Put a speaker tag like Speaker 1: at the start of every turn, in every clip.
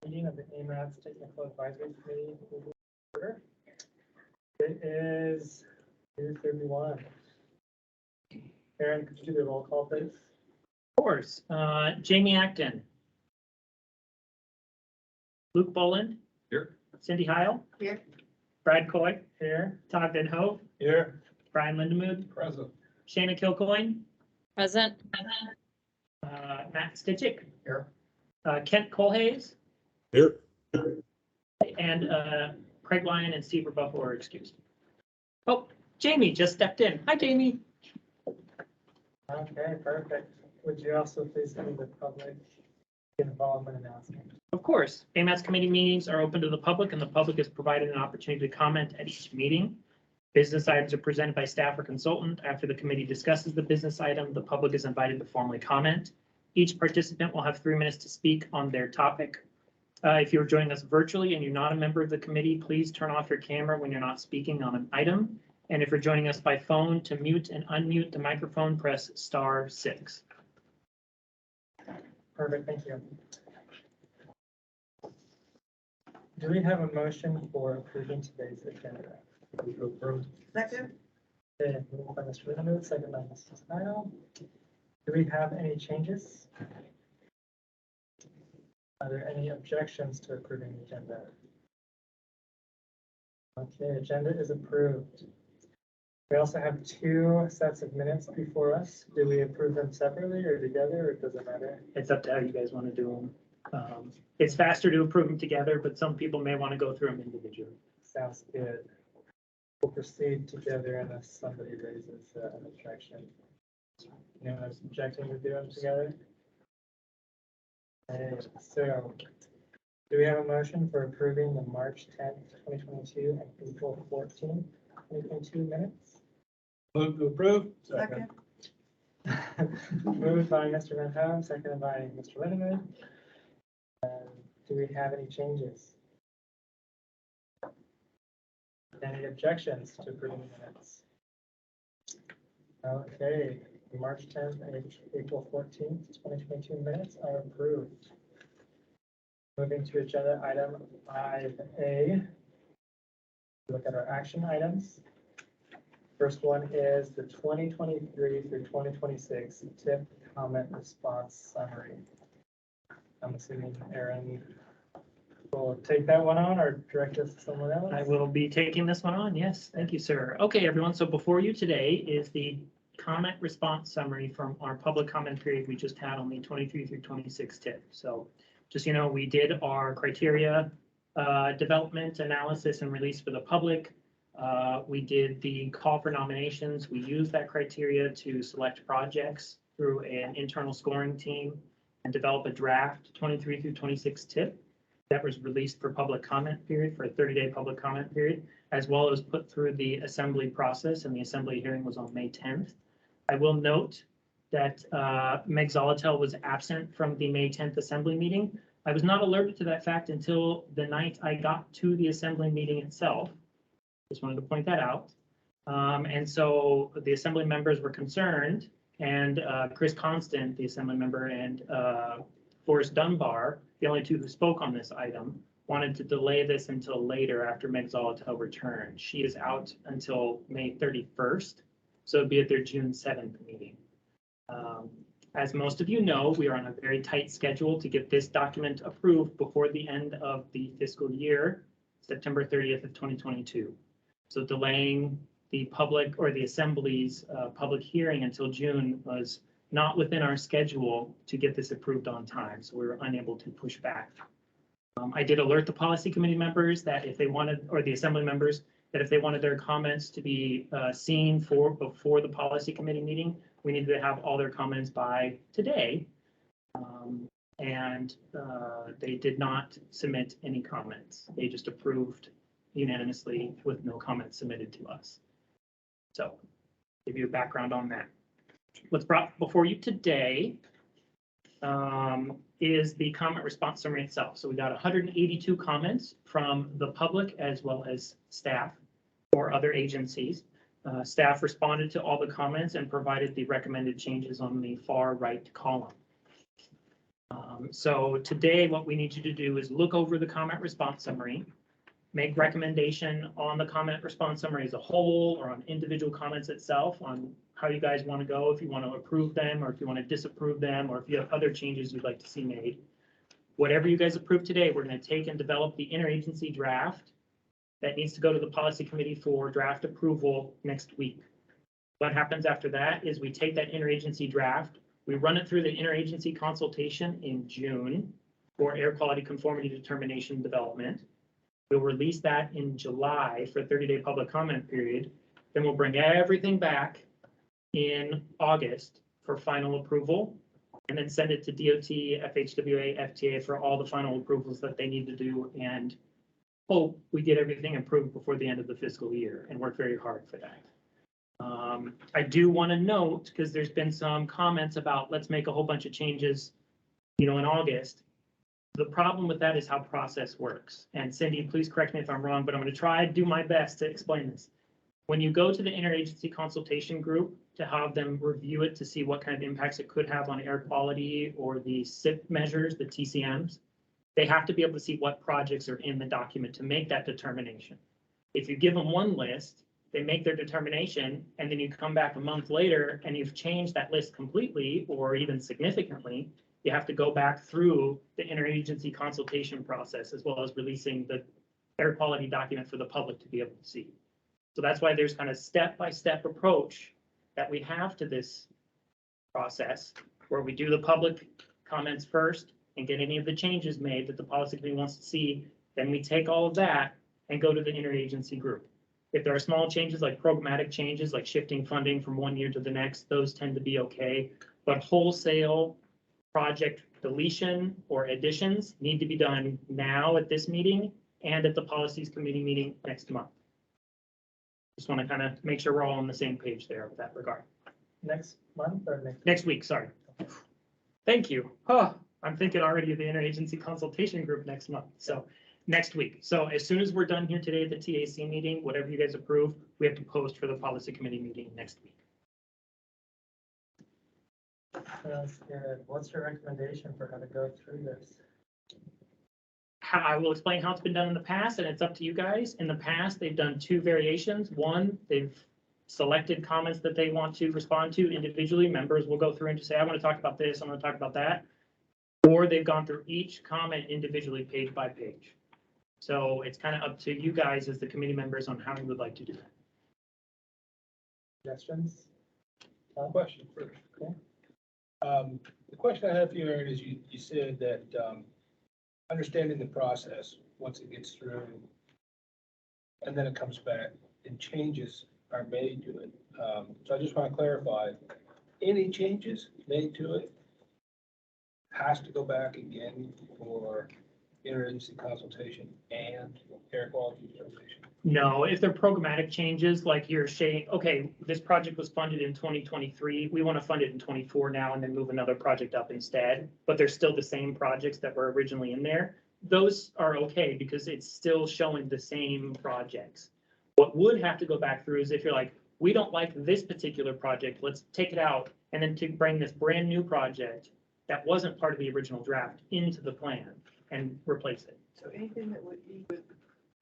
Speaker 1: Meeting of the AMATS Technical Advisory Committee. Order. It is 2:31. Aaron, could you do the roll call, please?
Speaker 2: Of course. Jamie Acton. Luke Boland.
Speaker 3: Here.
Speaker 2: Cindy Heil.
Speaker 4: Here.
Speaker 2: Brad Coy.
Speaker 1: Here.
Speaker 2: Todd Van Hove.
Speaker 3: Here.
Speaker 2: Brian Lindemood.
Speaker 3: Present.
Speaker 2: Shayna Kilcoyne.
Speaker 4: Present.
Speaker 2: Matt Stitchick.
Speaker 3: Here.
Speaker 2: Kent Colhays.
Speaker 3: Here.
Speaker 2: And Craig Lyon and Steve Rebuffo are excused. Oh, Jamie just stepped in. Hi, Jamie.
Speaker 1: Okay, perfect. Would you also please give the public involvement announcement?
Speaker 2: Of course, AMATS committee meetings are open to the public and the public is provided an opportunity to comment at each meeting. Business items are presented by staff or consultant. After the committee discusses the business item, the public is invited to formally comment. Each participant will have 3 minutes to speak on their topic. If you're joining us virtually and you're not a member of the committee, please turn off your camera when you're not speaking on an item. And if you're joining us by phone, to mute and unmute the microphone, press *6.
Speaker 1: Perfect, thank you. Do we have a motion for approving today's agenda?
Speaker 4: Second.
Speaker 1: Okay, moved by Mr. Lindemood, second by Mrs. Heil. Do we have any changes? Are there any objections to approving the agenda? Okay, agenda is approved. We also have 2 sets of minutes before us. Do we approve them separately or together, or does it matter?
Speaker 2: It's up to how you guys want to do them. It's faster to approve them together, but some people may want to go through them individually.
Speaker 1: Sounds good. We'll proceed together unless somebody raises an objection. Anyone else objecting to do them together? Okay, so do we have a motion for approving the March 10th, 2022 and April 14th, 2022 minutes?
Speaker 3: Move to approve.
Speaker 4: Second.
Speaker 1: Moved by Mr. Van Hoen, seconded by Mr. Lindemood. Do we have any changes? Any objections to approving the minutes? Okay, the March 10th and April 14th, 2022 minutes are approved. Moving to agenda item 5A. Look at our action items. First one is the 2023 through 2026 TIP comment response summary. I'm assuming Aaron will take that one on or direct us to someone else.
Speaker 2: I will be taking this one on. Yes, thank you, sir. Okay, everyone. So before you today is the comment response summary from our public comment period we just had on the 23 through 26 TIP. So just, you know, we did our criteria development, analysis, and release for the public. We did the call for nominations. We used that criteria to select projects through an internal scoring team and develop a draft 23 through 26 TIP that was released for public comment period, for a 30-day public comment period, as well as put through the assembly process, and the assembly hearing was on May 10th. I will note that Meg Zolotel was absent from the May 10th assembly meeting. I was not alerted to that fact until the night I got to the assembly meeting itself. Just wanted to point that out. And so the assembly members were concerned, and Chris Constant, the assembly member, and Forrest Dunbar, the only 2 who spoke on this item, wanted to delay this until later after Meg Zolotel returned. She is out until May 31st, so it'd be at their June 7th meeting. As most of you know, we are on a very tight schedule to get this document approved before the end of the fiscal year, September 30th of 2022. So delaying the public or the assembly's public hearing until June was not within our schedule to get this approved on time, so we were unable to push back. I did alert the policy committee members that if they wanted, or the assembly members, that if they wanted their comments to be seen before the policy committee meeting, we needed to have all their comments by today. And they did not submit any comments. They just approved unanimously with no comments submitted to us. So give you a background on that. What's brought before you today is the comment response summary itself. So we got 182 comments from the public as well as staff or other agencies. Staff responded to all the comments and provided the recommended changes on the far right column. So today, what we need you to do is look over the comment response summary, make recommendation on the comment response summary as a whole or on individual comments itself on how you guys want to go, if you want to approve them or if you want to disapprove them, or if you have other changes you'd like to see made. Whatever you guys approve today, we're going to take and develop the interagency draft that needs to go to the policy committee for draft approval next week. What happens after that is we take that interagency draft, we run it through the interagency consultation in June for air quality conformity determination development. We'll release that in July for a 30-day public comment period. Then we'll bring everything back in August for final approval, and then send it to DOT, FHWA, FTA for all the final approvals that they need to do, and hope we get everything approved before the end of the fiscal year, and work very hard for that. I do want to note, because there's been some comments about let's make a whole bunch of changes, in August. The problem with that is how process works. And Cindy, please correct me if I'm wrong, but I'm going to try to do my best to explain this. When you go to the interagency consultation group to have them review it to see what kind of impacts it could have on air quality or the SIP measures, the TCMs, they have to be able to see what projects are in the document to make that determination. If you give them one list, they make their determination, and then you come back a month later and you've changed that list completely or even significantly, you have to go back through the interagency consultation process as well as releasing the air quality document for the public to be able to see. So that's why there's kind of step-by-step approach that we have to this process, where we do the public comments first and get any of the changes made that the policy committee wants to see. Then we take all of that and go to the interagency group. If there are small changes like programmatic changes, like shifting funding from one year to the next, those tend to be okay. But wholesale project deletion or additions need to be done now at this meeting and at the policies committee meeting next month. Just want to kind of make sure we're all on the same page there with that regard.
Speaker 1: Next month or
Speaker 2: Next week, sorry. Thank you. Oh, I'm thinking already of the interagency consultation group next month. So next week. So as soon as we're done here today at the TAC meeting, whatever you guys approve, we have to post for the policy committee meeting next week.
Speaker 1: That's good. What's your recommendation for how to go through this?
Speaker 2: I will explain how it's been done in the past, and it's up to you guys. In the past, they've done two variations. One, they've selected comments that they want to respond to individually. Members will go through and just say, I want to talk about this, I want to talk about that. Or they've gone through each comment individually, page by page. So it's kind of up to you guys as the committee members on how you would like to do that.
Speaker 1: Suggestions?
Speaker 3: Question first.
Speaker 1: Okay.
Speaker 3: The question I have for you, Aaron, is you said that understanding the process once it gets through and then it comes back and changes are made to it. So I just want to clarify, any changes made to it has to go back again for interagency consultation and air quality determination.
Speaker 2: No, if they're programmatic changes, like you're saying, okay, this project was funded in 2023, we want to fund it in 24 now and then move another project up instead, but they're still the same projects that were originally in there. Those are okay because it's still showing the same projects. What would have to go back through is if you're like, we don't like this particular project, let's take it out, and then to bring this brand new project that wasn't part of the original draft into the plan and replace it.
Speaker 5: So anything that would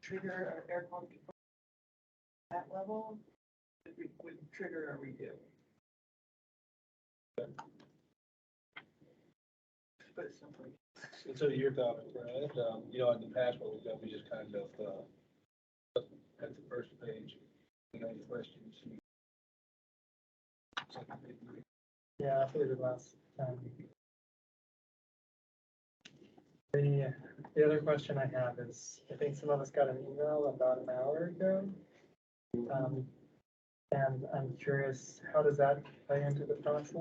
Speaker 5: trigger our air quality at that level would trigger a redo. Put it simply.
Speaker 3: And so your comment, right? In the past, what we've done, we just kind of at the first page, any questions.
Speaker 1: Yeah, that's what we did last time. The other question I have is, I think some of us got an email about an hour ago. And I'm curious, how does that play into the process?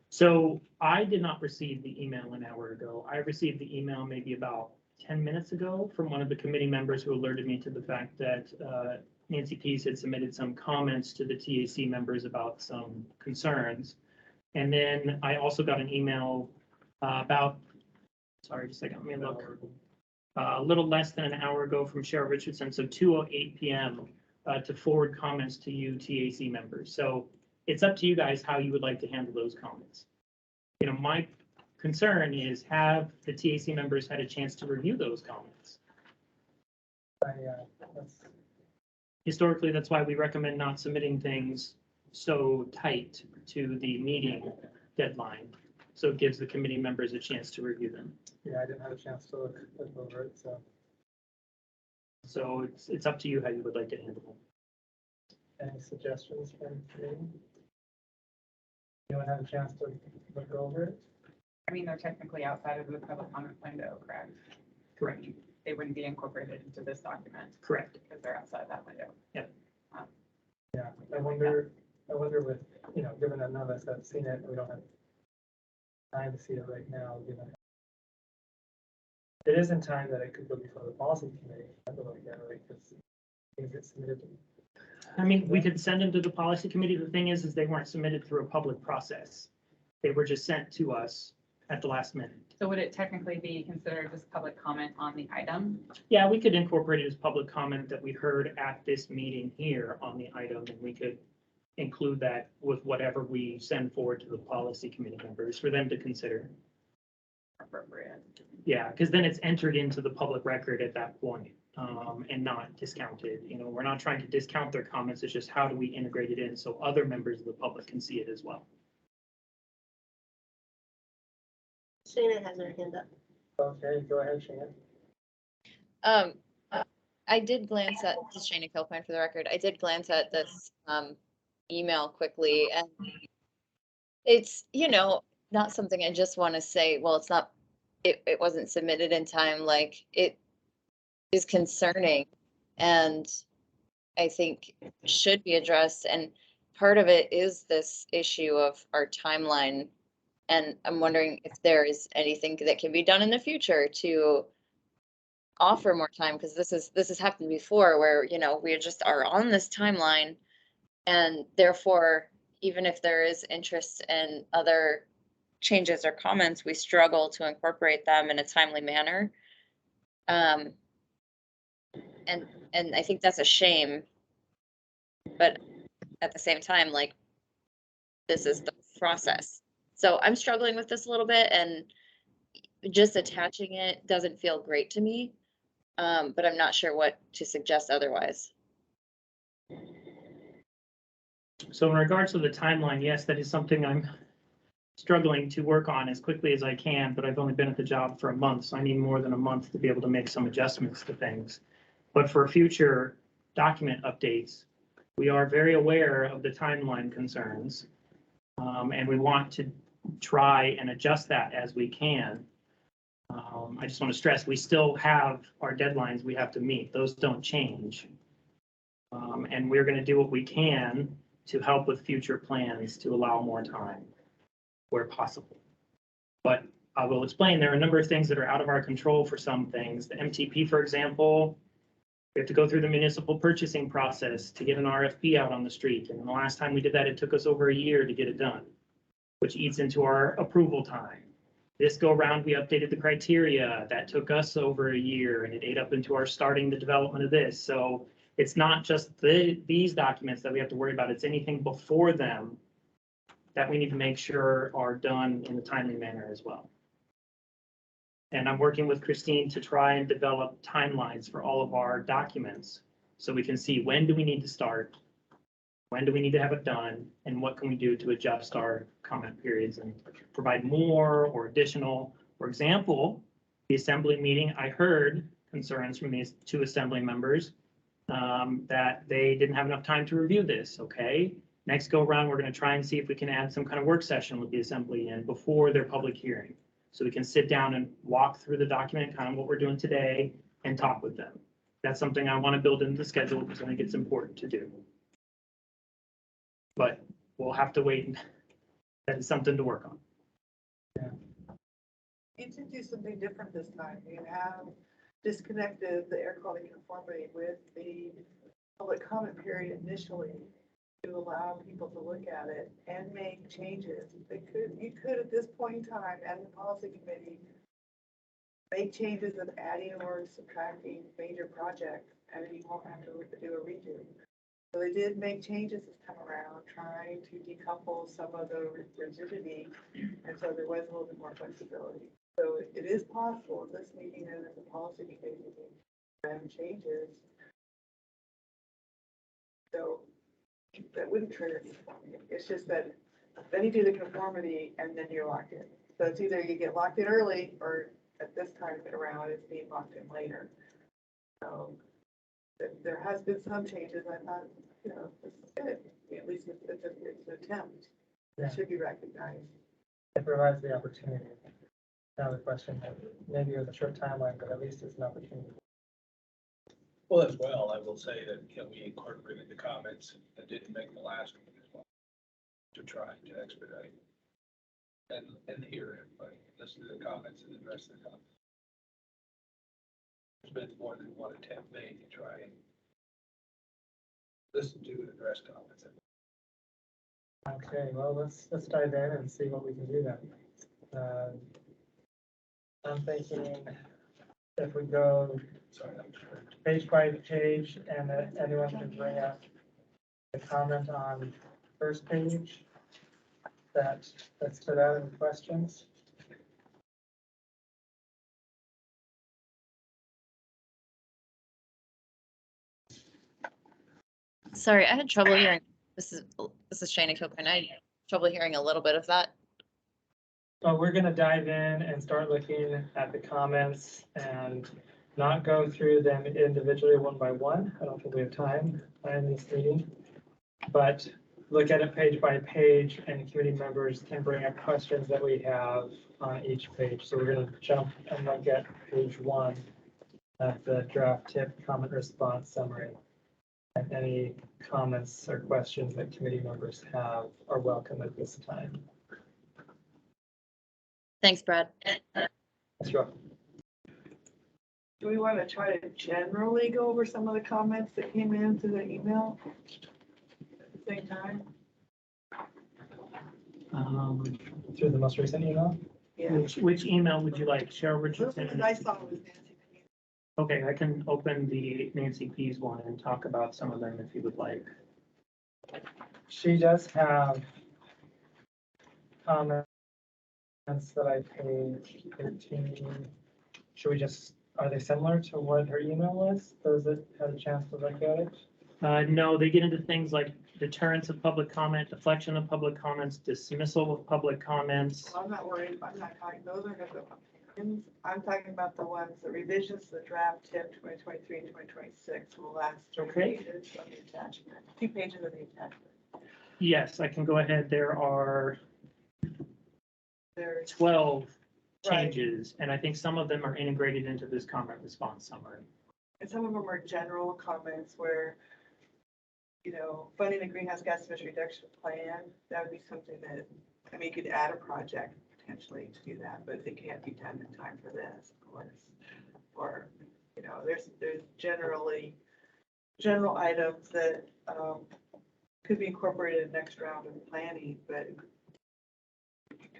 Speaker 2: So I did not receive the email an hour ago. I received the email maybe about 10 minutes ago from one of the committee members who alerted me to the fact that Nancy Pease had submitted some comments to the TAC members about some concerns. And then I also got an email about, sorry, just a second, let me look. A little less than an hour ago from Cheryl Richardson, so 2:08 p.m. To forward comments to you TAC members. So it's up to you guys how you would like to handle those comments. My concern is, have the TAC members had a chance to review those comments?
Speaker 1: That's,
Speaker 2: Historically, that's why we recommend not submitting things so tight to the meeting deadline. So it gives the committee members a chance to review them.
Speaker 1: yeah, I didn't have a chance to look over it, so
Speaker 2: So it's up to you how you would like to handle it.
Speaker 1: any suggestions from me? Anyone have a chance to look over it?
Speaker 6: I mean, they're technically outside of the public comment window, correct?
Speaker 2: Correct.
Speaker 6: They wouldn't be incorporated into this document
Speaker 2: Correct.
Speaker 6: because they're outside that window.
Speaker 1: Yeah, I wonder with, given that none of us have seen it, we don't have time to see it right now, given it is in time that it could go before the policy committee. I have to look at it, right, because things get submitted.
Speaker 2: I mean, we could send them to the policy committee. The thing is they weren't submitted through a public process. They were just sent to us at the last minute.
Speaker 6: So would it technically be considered just public comment on the item?
Speaker 2: Yeah, we could incorporate it as public comment that we heard at this meeting here on the item, and we could include that with whatever we send forward to the policy committee members for them to consider.
Speaker 6: Appropriate.
Speaker 2: Yeah, because then it's entered into the public record at that point, and not discounted. We're not trying to discount their comments. It's just how do we integrate it in so other members of the public can see it as well.
Speaker 7: Shana has her hand up.
Speaker 1: Okay, go ahead, Shannon.
Speaker 4: I did glance at, this is Shana Kilpine for the record, I did glance at this, email quickly, and it's, not something I just want to say, well, it's not, it wasn't submitted in time, like, it is concerning, and I think should be addressed, and part of it is this issue of our timeline, and I'm wondering if there is anything that can be done in the future to offer more time, because this has happened before where, we just are on this timeline, and therefore, even if there is interest in other changes or comments, we struggle to incorporate them in a timely manner. And I think that's a shame. But at the same time, like, this is the process. So I'm struggling with this a little bit, and just attaching it doesn't feel great to me. But I'm not sure what to suggest otherwise.
Speaker 2: So in regards to the timeline, yes, that is something I'm struggling to work on as quickly as I can, but I've only been at the job for a month, so I need more than a month to be able to make some adjustments to things. But for future document updates, we are very aware of the timeline concerns. And we want to try and adjust that as we can. I just want to stress, we still have our deadlines we have to meet. Those don't change. And we're going to do what we can to help with future plans to allow more time where possible. But I will explain, there are a number of things that are out of our control for some things. The MTP, for example, we have to go through the municipal purchasing process to get an RFP out on the street. And the last time we did that, it took us over a year to get it done, which eats into our approval time. This go around, we updated the criteria. That took us over a year, and it ate up into our starting the development of this. So it's not just these documents that we have to worry about. It's anything before them that we need to make sure are done in a timely manner as well. And I'm working with Christine to try and develop timelines for all of our documents so we can see when do we need to start, when do we need to have it done, and what can we do to adjust our comment periods and provide more or additional. For example, the assembly meeting, I heard concerns from these two assembly members that they didn't have enough time to review this. Okay, next go around, we're going to try and see if we can add some kind of work session with the assembly in before their public hearing. So we can sit down and walk through the document, kind of what we're doing today, and talk with them. That's something I want to build into the schedule because I think it's important to do. But we'll have to wait. That is something to work on.
Speaker 5: You need to do something different this time. You have disconnected the air quality conformity with the public comment period initially to allow people to look at it and make changes. You could at this point in time, as the policy committee, make changes of adding or subtracting major projects, and you won't have to do a redo. So they did make changes this time around, trying to decouple some of the rigidity, and so there was a little bit more flexibility. So it is possible, this meeting and the policy committee and changes. So that wouldn't trigger anything. It's just that then you do the conformity and then you're locked in. So it's either you get locked in early or at this time around it's being locked in later. So there has been some changes. I thought, this is good. At least it's an attempt.
Speaker 1: Yeah.
Speaker 5: It should be recognized.
Speaker 1: It provides the opportunity. Now the question, maybe with a short timeline, but at least it's an opportunity.
Speaker 3: Well, as well, I will say that, we incorporated the comments that didn't make the last one as well, to try to expedite and hear everybody, listen to the comments and address the comments. There's been more than one attempt made to try and listen to and address comments.
Speaker 1: Okay, well, let's dive in and see what we can do then. I'm thinking if we go
Speaker 3: Sorry, I'm sure.
Speaker 1: page by page and that anyone can bring up a comment on first page that stood out in questions.
Speaker 4: Sorry, I had trouble hearing. This is Shana Kilburn. I had trouble hearing a little bit of that.
Speaker 1: Well, we're gonna dive in and start looking at the comments and not go through them individually one by one. I don't think we have time in this meeting. But look at it page by page, and committee members can bring up questions that we have on each page. So we're gonna jump and look at page 1 at the draft tip comment response summary. And any comments or questions that committee members have are welcome at this time.
Speaker 4: Thanks, Brad.
Speaker 1: That's right.
Speaker 5: Do we want to try to generally go over some of the comments that came in through the email at the same time?
Speaker 1: Through the most recent email?
Speaker 5: Yeah.
Speaker 2: Which email would you like? Cheryl
Speaker 5: The
Speaker 2: Richardson?
Speaker 5: one I saw was Nancy Peterson.
Speaker 2: Okay, I can open the Nancy Pease one and talk about some of them if you would like.
Speaker 1: She does have comments that I page 13. Should we just, are they similar to what her email was? Those that had a chance to look at it?
Speaker 2: No, they get into things like deterrence of public comment, deflection of public comments, dismissal of public comments.
Speaker 5: I'm not worried, I'm not talking, those are the opinions. I'm talking about the ones, the revisions to the draft tip 2023 and 2026 will last 3
Speaker 2: Okay.
Speaker 5: pages of the attachment, 2 pages of the attachment.
Speaker 2: Yes, I can go ahead. There are
Speaker 5: There's
Speaker 2: 12
Speaker 5: Right.
Speaker 2: changes, and I think some of them are integrated into this comment response summary.
Speaker 5: And some of them are general comments where, funding the greenhouse gas emission reduction plan, that would be something that, you could add a project potentially to do that, but it can't be done in time for this, of course. Or, there's general items that could be incorporated in the next round of planning, but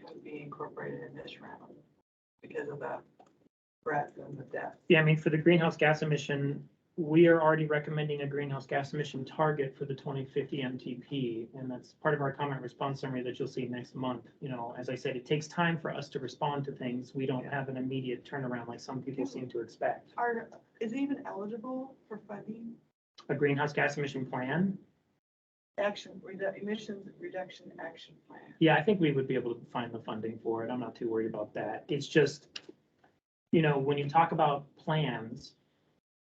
Speaker 5: could be incorporated in this round because of the breadth and the depth.
Speaker 2: Yeah, I mean, for the greenhouse gas emission, we are already recommending a greenhouse gas emission target for the 2050 MTP, and that's part of our comment response summary that you'll see next month. As I said, it takes time for us to respond to things. We don't have an immediate turnaround like some people seem to expect.
Speaker 5: Is it even eligible for funding?
Speaker 2: A greenhouse gas emission plan?
Speaker 5: Emissions reduction action plan.
Speaker 2: Yeah, I think we would be able to find the funding for it. I'm not too worried about that. It's just, when you talk about plans,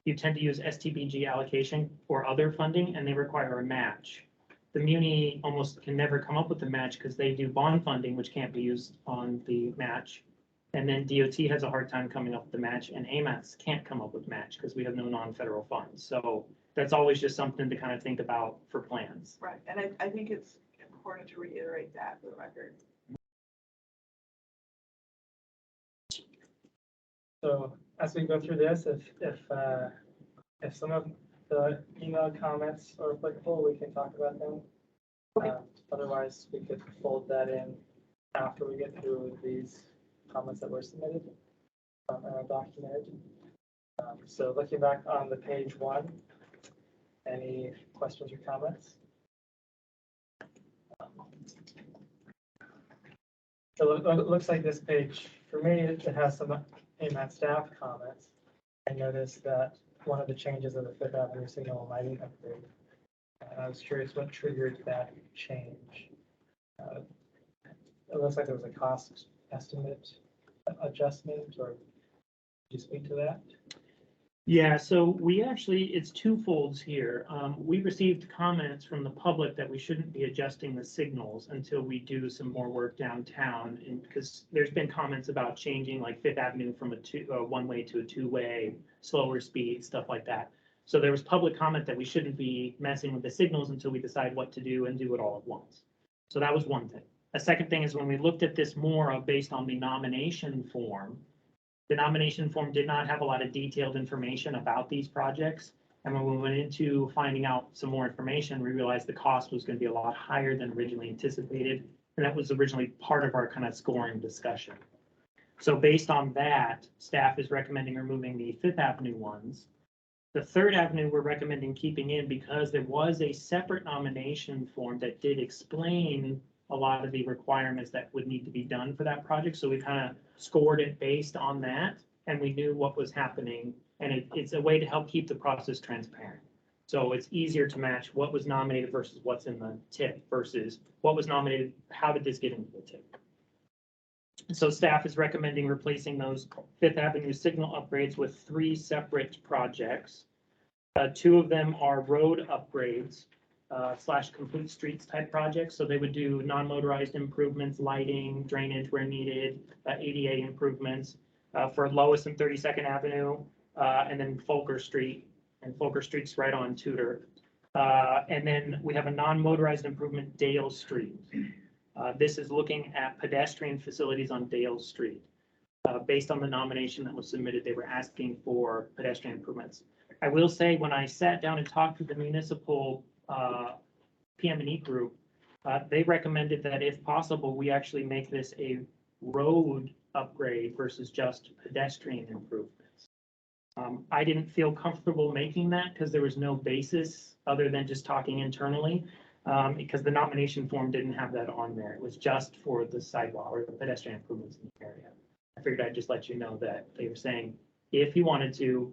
Speaker 2: you tend to use STBG allocation or other funding, and they require a match. The Muni almost can never come up with a match because they do bond funding, which can't be used on the match. And then DOT has a hard time coming up with the match, and AMATS can't come up with match because we have no non-federal funds. So that's always just something to kind of think about for plans.
Speaker 5: Right, and I think it's important to reiterate that for the record.
Speaker 1: So as we go through this, if some of the email comments are applicable, we can talk about them. Otherwise, we could fold that in after we get through these comments that were submitted and documented. So looking back on the page 1, Any questions or comments? So it looks like this page, for me, it has some AMATS staff comments. I noticed that one of the changes of the Fifth Avenue signal lighting upgrade. And I was curious what triggered that change. It looks like there was a cost estimate adjustment, or could you speak to that?
Speaker 2: Yeah, so we actually, it's two folds here. We received comments from the public that we shouldn't be adjusting the signals until we do some more work downtown. And because there's been comments about changing like Fifth Avenue from a one-way to a two-way, slower speed, stuff like that. So there was public comment that we shouldn't be messing with the signals until we decide what to do and do it all at once. So that was one thing. A second thing is when we looked at this more based on the nomination form, the nomination form did not have a lot of detailed information about these projects. And when we went into finding out some more information, we realized the cost was going to be a lot higher than originally anticipated. And that was originally part of our kind of scoring discussion. So based on that, staff is recommending removing the Fifth Avenue ones. The Third Avenue we're recommending keeping in because there was a separate nomination form that did explain a lot of the requirements that would need to be done for that project. So we kind of scored it based on that, and we knew what was happening. And it's a way to help keep the process transparent. So it's easier to match what was nominated versus what's in the tip versus what was nominated, how did this get into the tip? So staff is recommending replacing those Fifth Avenue signal upgrades with 3 separate projects. 2 of them are road upgrades / complete streets type projects. So they would do non-motorized improvements, lighting, drainage where needed, ADA improvements for Lois and 32nd Avenue, and then Folker Street. And Folker Street's right on Tudor. And then we have a non-motorized improvement, Dale Street. This is looking at pedestrian facilities on Dale Street. Based on the nomination that was submitted, they were asking for pedestrian improvements. I will say when I sat down and talked to the municipal PM&E group, they recommended that if possible, we actually make this a road upgrade versus just pedestrian improvements. I didn't feel comfortable making that because there was no basis other than just talking internally, because the nomination form didn't have that on there. It was just for the sidewalk or the pedestrian improvements in the area. I figured I'd just let you know that they were saying if you wanted to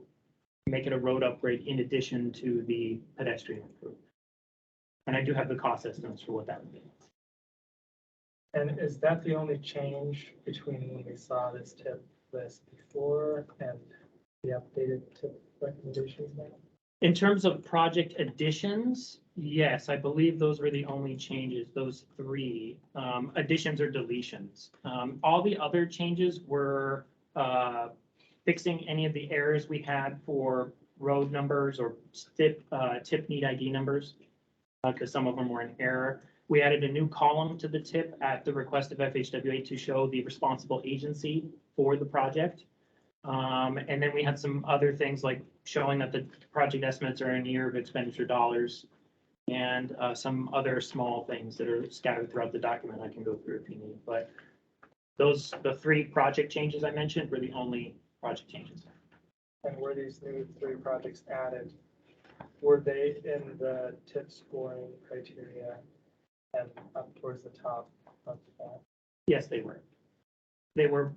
Speaker 2: make it a road upgrade in addition to the pedestrian improvement. And I do have the cost estimates for what that would be.
Speaker 1: And is that the only change between when we saw this tip list before and the updated tip recommendations now?
Speaker 2: In terms of project additions, yes, I believe those were the only changes, those 3 additions or deletions. All the other changes were fixing any of the errors we had for road numbers or tip need ID numbers, because some of them were in error. We added a new column to the tip at the request of FHWA to show the responsible agency for the project. And then we had some other things like showing that the project estimates are in year of expenditure dollars and some other small things that are scattered throughout the document I can go through if you need. But the 3 project changes I mentioned were the only project changes.
Speaker 1: And were these new 3 projects added? Were they in the tip scoring criteria and up towards the top of that?
Speaker 2: Yes, they were. They were.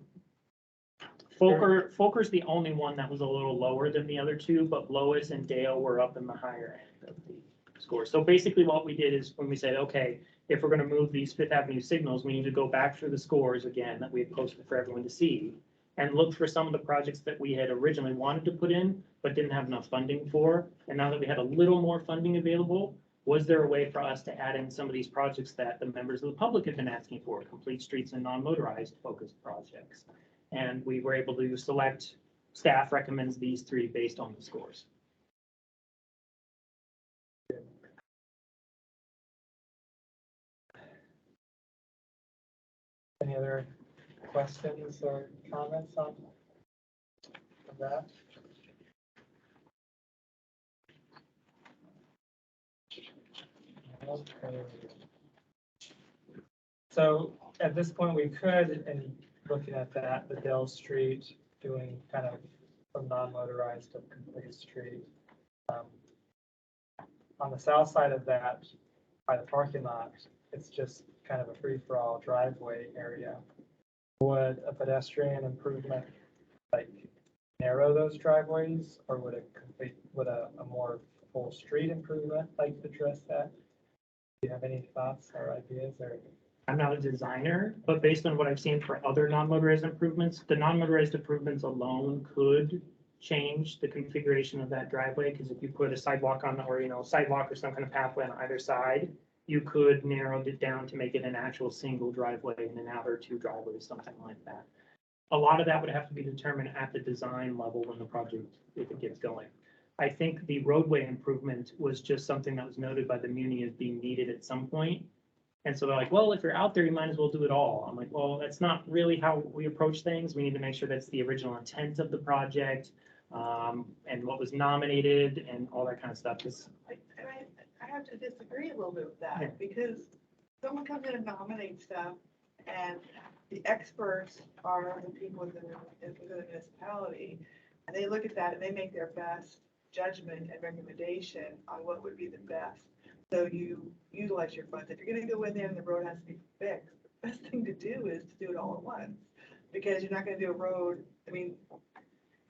Speaker 2: Folker's the only one that was a little lower than the other 2, but Lois and Dale were up in the higher end of the score. So basically what we did is when we said, okay, if we're going to move these Fifth Avenue signals, we need to go back through the scores again that we had posted for everyone to see and look for some of the projects that we had originally wanted to put in, but didn't have enough funding for. And now that we had a little more funding available, was there a way for us to add in some of these projects that the members of the public have been asking for, complete streets and non-motorized focused projects? And we were able to select, staff recommends these 3 based on the scores.
Speaker 1: Any other questions or comments on that? Okay. So at this point, we could, and looking at that, the Dell Street, doing kind of from non-motorized to complete street. on the south side of that, by the parking lot, it's just kind of a free-for-all driveway area. Would a pedestrian improvement like narrow those driveways, or would a more full street improvement like address that? Do you have any thoughts or ideas or?
Speaker 2: I'm not a designer, but based on what I've seen for other non-motorized improvements, the non-motorized improvements alone could change the configuration of that driveway, because if you put a sidewalk on, or, sidewalk or some kind of pathway on either side, you could narrow it down to make it an actual single driveway and an out or two driveways, something like that. A lot of that would have to be determined at the design level when the project, if it gets going. I think the roadway improvement was just something that was noted by the muni as being needed at some point. And so they're like, well, if you're out there, you might as well do it all. I'm like, well, that's not really how we approach things. We need to make sure that's the original intent of the project, and what was nominated and all that kind of stuff.
Speaker 5: I have to disagree a little bit with
Speaker 2: Yeah.
Speaker 5: that, because someone comes in and nominates stuff, and the experts are the people within the municipality, and they look at that and they make their best judgment and recommendation on what would be the best. So you utilize your funds. If you're gonna go in there and the road has to be fixed, the best thing to do is to do it all at once, because you're not gonna do a road, I mean,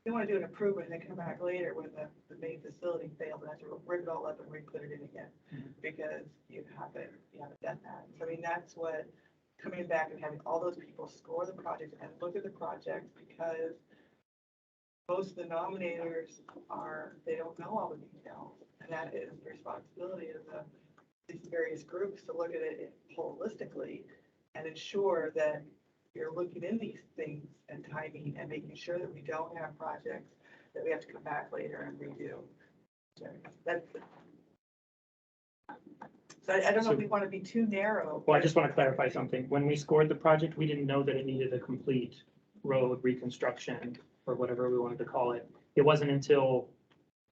Speaker 5: you want to do an improvement and then come back later when the main facility failed and have to rip it all up and re-put it in again, because you haven't done that. So I mean, that's what, coming back and having all those people score the project and look at the project, because most of the nominators they don't know all the details, and that is the responsibility of these various groups to look at it holistically and ensure that you're looking in these things and timing and making sure that we don't have projects that we have to come back later and redo. So I don't know if we want to be too narrow.
Speaker 2: Well, I just want to clarify something. When we scored the project, we didn't know that it needed a complete road reconstruction or whatever we wanted to call it. It wasn't until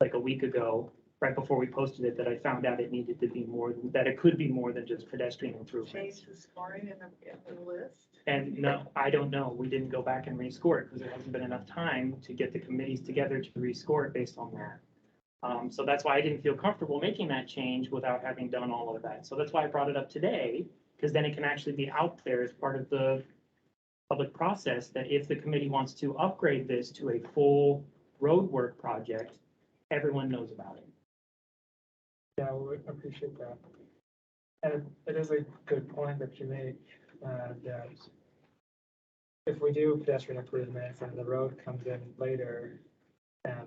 Speaker 2: like a week ago, right before we posted it, that I found out it needed to be more, that it could be more than just pedestrian improvements.
Speaker 5: Change the scoring in the list.
Speaker 2: And no, I don't know. We didn't go back and rescore it because there hasn't been enough time to get the committees together to rescore it based on that. So that's why I didn't feel comfortable making that change without having done all of that. So that's why I brought it up today, because then it can actually be out there as part of the public process, that if the committee wants to upgrade this to a full roadwork project, everyone knows about it.
Speaker 1: Yeah, we appreciate that. And it is a good point that you make, that if we do pedestrian improvements and the road comes in later, and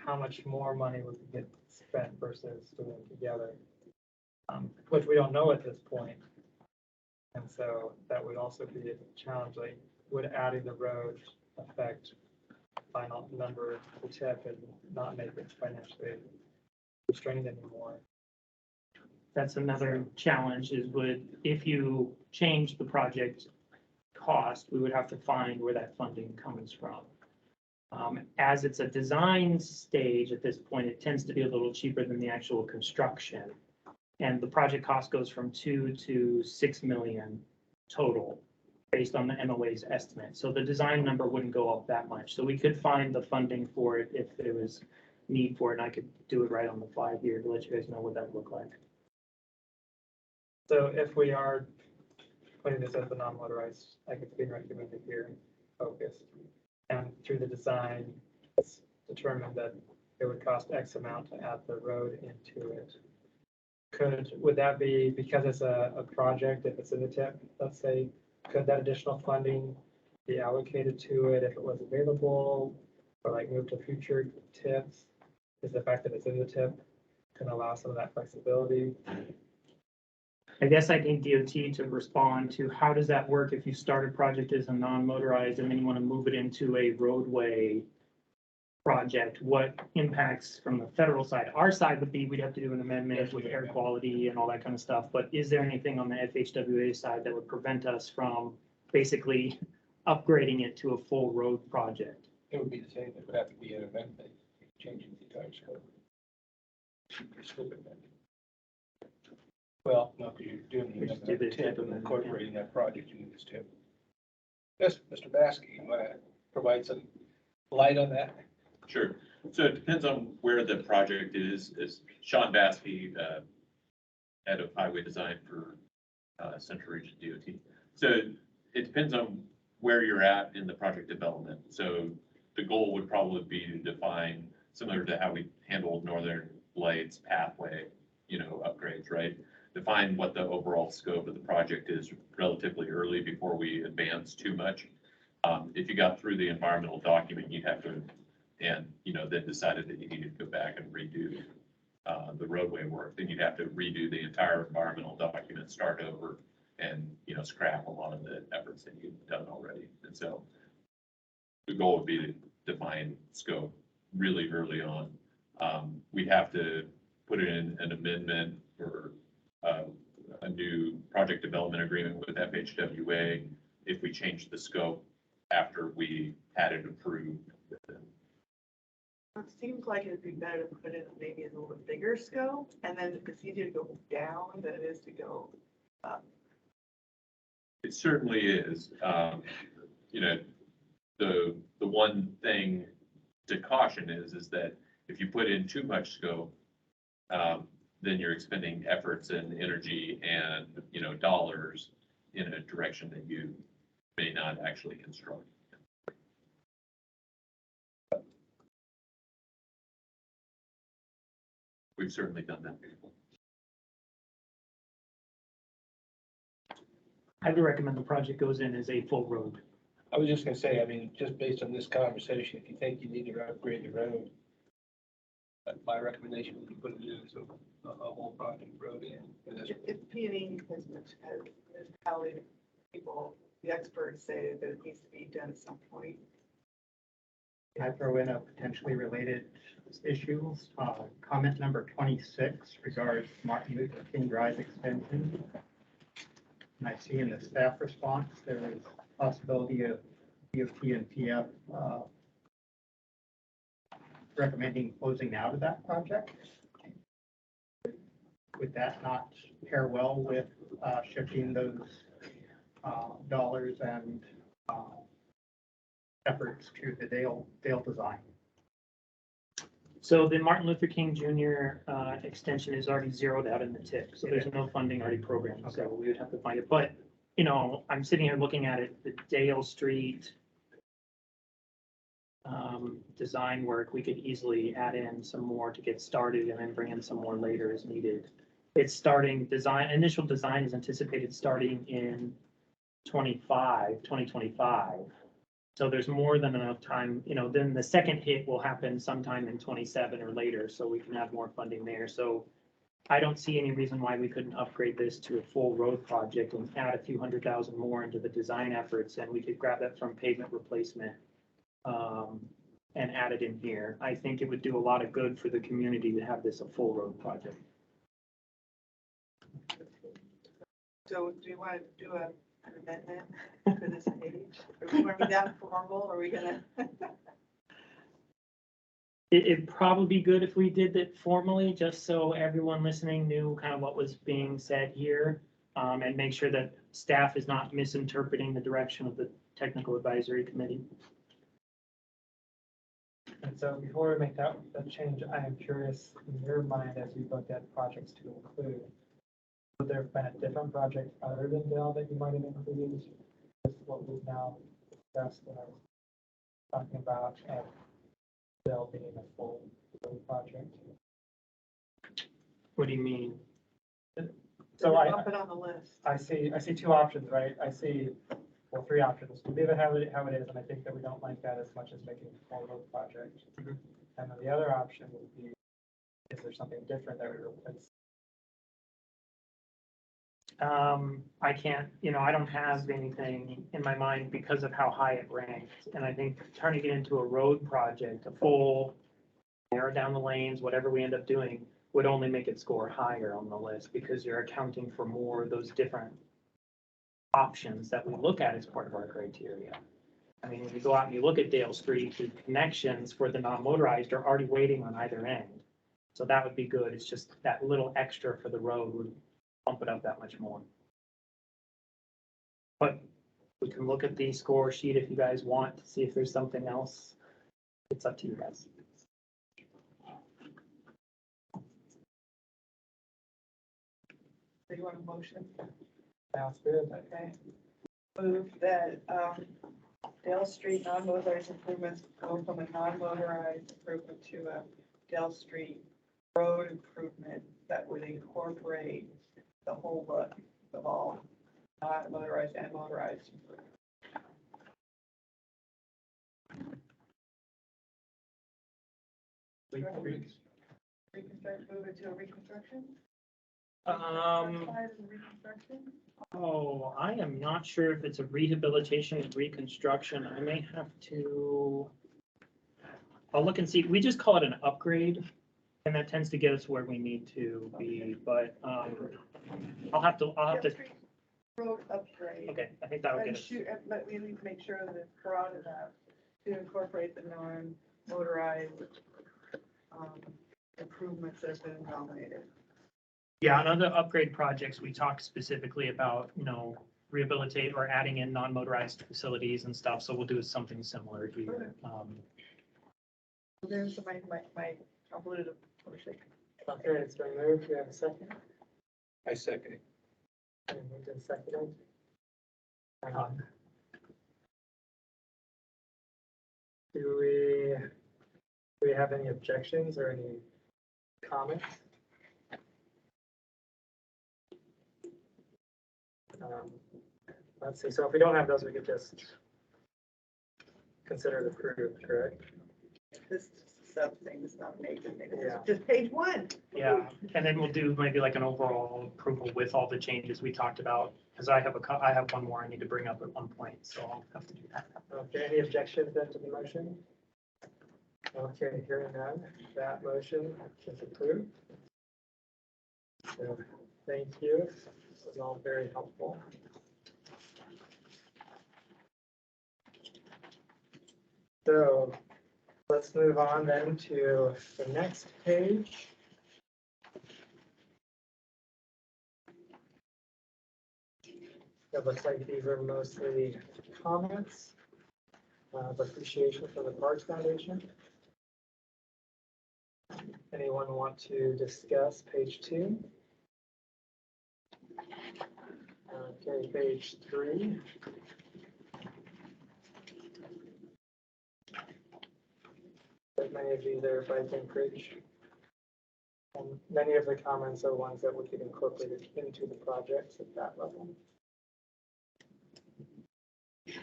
Speaker 1: how much more money would get spent versus doing it together, which we don't know at this point. And so that would also be a challenge, like, would adding the road affect final number of the tip and not make it financially restrained anymore?
Speaker 2: That's another challenge, is if you change the project cost, we would have to find where that funding comes from. As it's a design stage at this point, it tends to be a little cheaper than the actual construction. And the project cost goes from 2 to 6 million total, based on the MOA's estimate. So the design number wouldn't go up that much. So we could find the funding for it if there was need for it, and I could do it right on the fly here to let you guys know what that would look like.
Speaker 1: So if we are putting this as the non-motorized, like it's being recommended here, focused, and through the design, it's determined that it would cost X amount to add the road into it. Would that be, because it's a project, if it's in the tip, let's say, could that additional funding be allocated to it if it was available, or like move to future tips? Is the fact that it's in the tip can allow some of that flexibility?
Speaker 2: I guess I need DOT to respond to how does that work if you start a project as a non-motorized and then you want to move it into a roadway project? What impacts from the federal side? Our side would be we'd have to do an amendment with air quality and all that kind of stuff. But is there anything on the FHWA side that would prevent us from basically upgrading it to a full road project?
Speaker 3: It would be the same. It would have to be an amendment, changing the entire scope. Well, no, because you're doing
Speaker 2: We just do
Speaker 3: the
Speaker 2: the
Speaker 3: tip
Speaker 2: tip
Speaker 3: and
Speaker 2: and then-
Speaker 3: incorporating that project into this tip. Yes, Mr. Baskey, you want to provide some light on that?
Speaker 8: Sure. So it depends on where the project is Sean Baskey, head of highway design for Central Region DOT. So it depends on where you're at in the project development. So the goal would probably be to define, similar to how we handled Northern Lights pathway, upgrades, right? Define what the overall scope of the project is relatively early before we advance too much. If you got through the environmental document, you'd have to, and, then decided that you needed to go back and redo the roadway work, then you'd have to redo the entire environmental document, start over, and, scrap a lot of the efforts that you've done already. And so the goal would be to define scope really early on. We'd have to put in an amendment or a new project development agreement with FHWA if we changed the scope after we had it approved with them.
Speaker 5: It seems like it'd be better to put in maybe a little bit bigger scope, and then it's easier to go down than it is to go up.
Speaker 8: It certainly is. The one thing to caution is that if you put in too much scope, then you're expending efforts and energy and, dollars in a direction that you may not actually construct. We've certainly done that before.
Speaker 2: I would recommend the project goes in as a full road.
Speaker 3: I was just gonna say, I mean, just based on this conversation, if you think you need to upgrade the road, my recommendation would be put it in as a whole project road in. And that's-
Speaker 5: If P&E has municipality people, the experts say that it needs to be done at some point.
Speaker 9: Can I throw in a potentially related issue? Comment number 26 regards Martin Luther King Drive extension. And I see in the staff response, there is possibility of DOT and PF recommending closing out of that project. Would that not pair well with shifting those dollars and efforts to the Dale design?
Speaker 2: So the Martin Luther King Jr. Extension is already zeroed out in the tip, so there's no funding already programmed, so we would have to find it. But, I'm sitting here looking at it, the Dale Street design work, we could easily add in some more to get started and then bring in some more later as needed. It's starting initial design is anticipated starting in 2025. So there's more than enough time, then the second hit will happen sometime in 27 or later, so we can have more funding there. So I don't see any reason why we couldn't upgrade this to a full road project and add a few $100,000 more into the design efforts, and we could grab that from pavement replacement and add it in here. I think it would do a lot of good for the community to have this a full road project.
Speaker 5: So do you want to do an amendment for this page? Are we going to be that formal? Or are we gonna?
Speaker 2: It'd probably be good if we did it formally, just so everyone listening knew kind of what was being said here, and make sure that staff is not misinterpreting the direction of the technical advisory committee.
Speaker 1: And so before we make that change, I am curious, in your mind, as you looked at projects to include, would there have been a different project other than Dale that you might have included with what we've now discussed and talking about Dale being a full road project?
Speaker 2: What do you mean?
Speaker 1: So
Speaker 5: Bump it on the list.
Speaker 1: I see two options, right? I see, well, three options. We leave it how it is, and I think that we don't like that as much as making it a full road project.
Speaker 2: Mhm.
Speaker 1: And then the other option would be, is there something different that we replace?
Speaker 2: I can't, I don't have anything in my mind because of how high it ranked. And I think turning it into a road project, a full, narrow down the lanes, whatever we end up doing, would only make it score higher on the list because you're accounting for more of those different options that we look at as part of our criteria. I mean, when you go out and you look at Dale Street, the connections for the non-motorized are already waiting on either end. So that would be good. It's just that little extra for the road would bump it up that much more. But we can look at the score sheet if you guys want to see if there's something else. It's up to you guys.
Speaker 5: So you want a motion?
Speaker 1: Sounds good.
Speaker 5: Okay. Move that, Dale Street non-motorized improvements go from a non-motorized improvement to a Dale Street road improvement that would incorporate the whole look of all non-motorized and motorized improvements. Reconstruct, move it to a reconstruction? Size and reconstruction?
Speaker 2: Oh, I am not sure if it's a rehabilitation and reconstruction. I may have to. I'll look and see. We just call it an upgrade. And that tends to get us where we need to be, but, I'll have to,
Speaker 5: Dale Street road upgrade.
Speaker 2: okay, I think that'll get
Speaker 5: And
Speaker 2: us.
Speaker 5: but we need to make sure that it's carotid up to incorporate the non-motorized, improvements that have been nominated.
Speaker 2: Yeah, on other upgrade projects, we talk specifically about, rehabilitate or adding in non-motorized facilities and stuff, so we'll do something similar here.
Speaker 5: There's my convoluted motion.
Speaker 1: Okay, it's been moved. Do we have a second?
Speaker 3: I second it.
Speaker 1: And moved and seconded. Do we have any objections or any comments? Let's see, so if we don't have those, we could just consider it approved, correct?
Speaker 5: This sub thing is not major thing. This is
Speaker 1: Yeah.
Speaker 5: just page one.
Speaker 2: Yeah, and then we'll do maybe like an overall approval with all the changes we talked about, because I have one more I need to bring up at one point, so I'll have to do that.
Speaker 1: Okay, any objections then to the motion? Okay, hearing none, that motion is approved. So, thank you, this was all very helpful. So, let's move on then to the next page. It looks like these are mostly comments of appreciation for the Parks Foundation. Anyone want to discuss page 2? Okay, page 3. But many of these are by Bridge. And many of the comments are ones that would get incorporated into the projects at that level.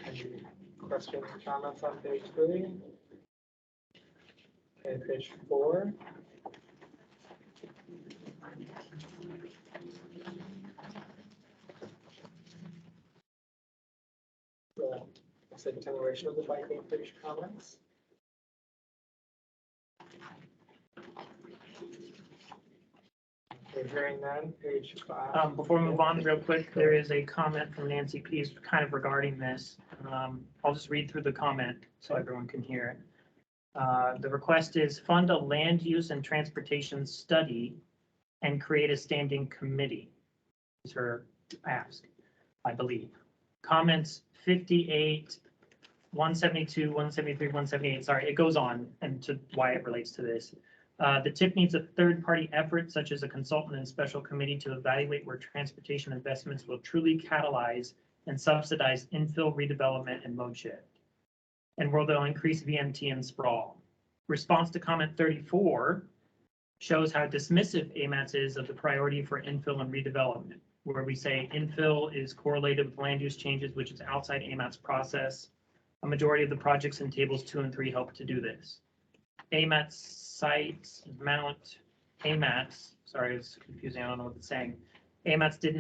Speaker 1: Any questions or comments on page 3? Okay, page 4. It's a continuation of the biking bridge comments. Okay, hearing none, page 5.
Speaker 2: Before we move on real quick, there is a comment from Nancy Pease kind of regarding this. I'll just read through the comment so everyone can hear it. The request is fund a land use and transportation study and create a standing committee. Is her ask, I believe. Comments 58, 172, 173, 178, sorry, it goes on and to why it relates to this. The TIP needs a third-party effort, such as a consultant and special committee, to evaluate where transportation investments will truly catalyze and subsidize infill redevelopment and mode shift, and where they'll increase VMT and sprawl. Response to comment 34 shows how dismissive AMATS is of the priority for infill and redevelopment, where we say infill is correlated with land use changes, which is outside AMATS process. A majority of the projects in tables 2 and 3 help to do this. AMATS sites mount AMATS, sorry, it's confusing, I don't know what it's saying. AMATS did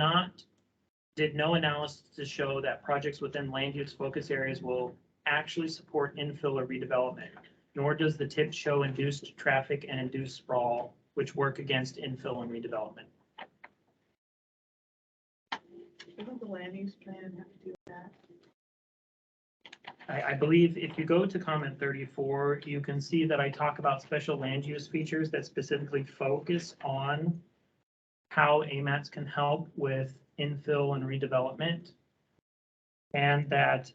Speaker 2: no analysis to show that projects within land use focus areas will actually support infill or redevelopment, nor does the TIP show induced traffic and induced sprawl, which work against infill and redevelopment.
Speaker 5: Doesn't the land use plan have to do that?
Speaker 2: I believe if you go to comment 34, you can see that I talk about special land use features that specifically focus on how AMATS can help with infill and redevelopment. And that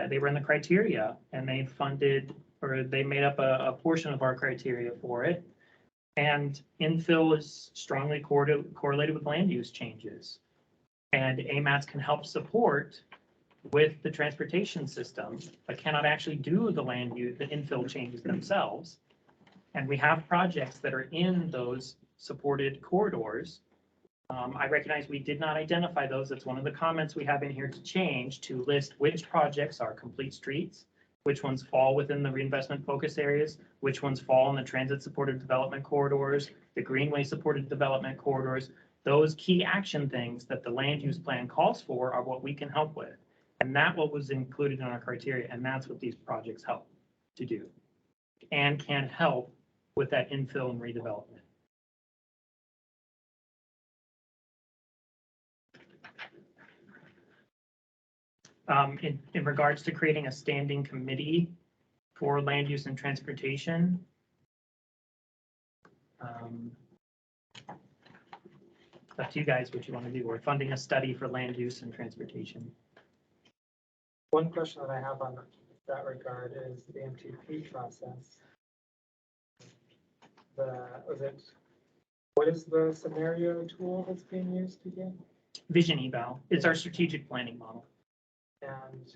Speaker 2: they were in the criteria and they funded, or they made up a portion of our criteria for it. And infill is strongly correlated with land use changes. And AMATS can help support with the transportation system, but cannot actually do the land use, the infill changes themselves. And we have projects that are in those supported corridors. I recognize we did not identify those. That's one of the comments we have in here to change, to list which projects are complete streets, which ones fall within the reinvestment focus areas, which ones fall in the transit supported development corridors, the greenway supported development corridors. Those key action things that the land use plan calls for are what we can help with. And that what was included in our criteria, and that's what these projects help to do and can help with that infill and redevelopment. In regards to creating a standing committee for land use and transportation, up to you guys what you want to do. We're funding a study for land use and transportation.
Speaker 1: One question that I have on that regard is the MTP process. What is the scenario tool that's being used again?
Speaker 2: Vision eval. It's our strategic planning model.
Speaker 1: And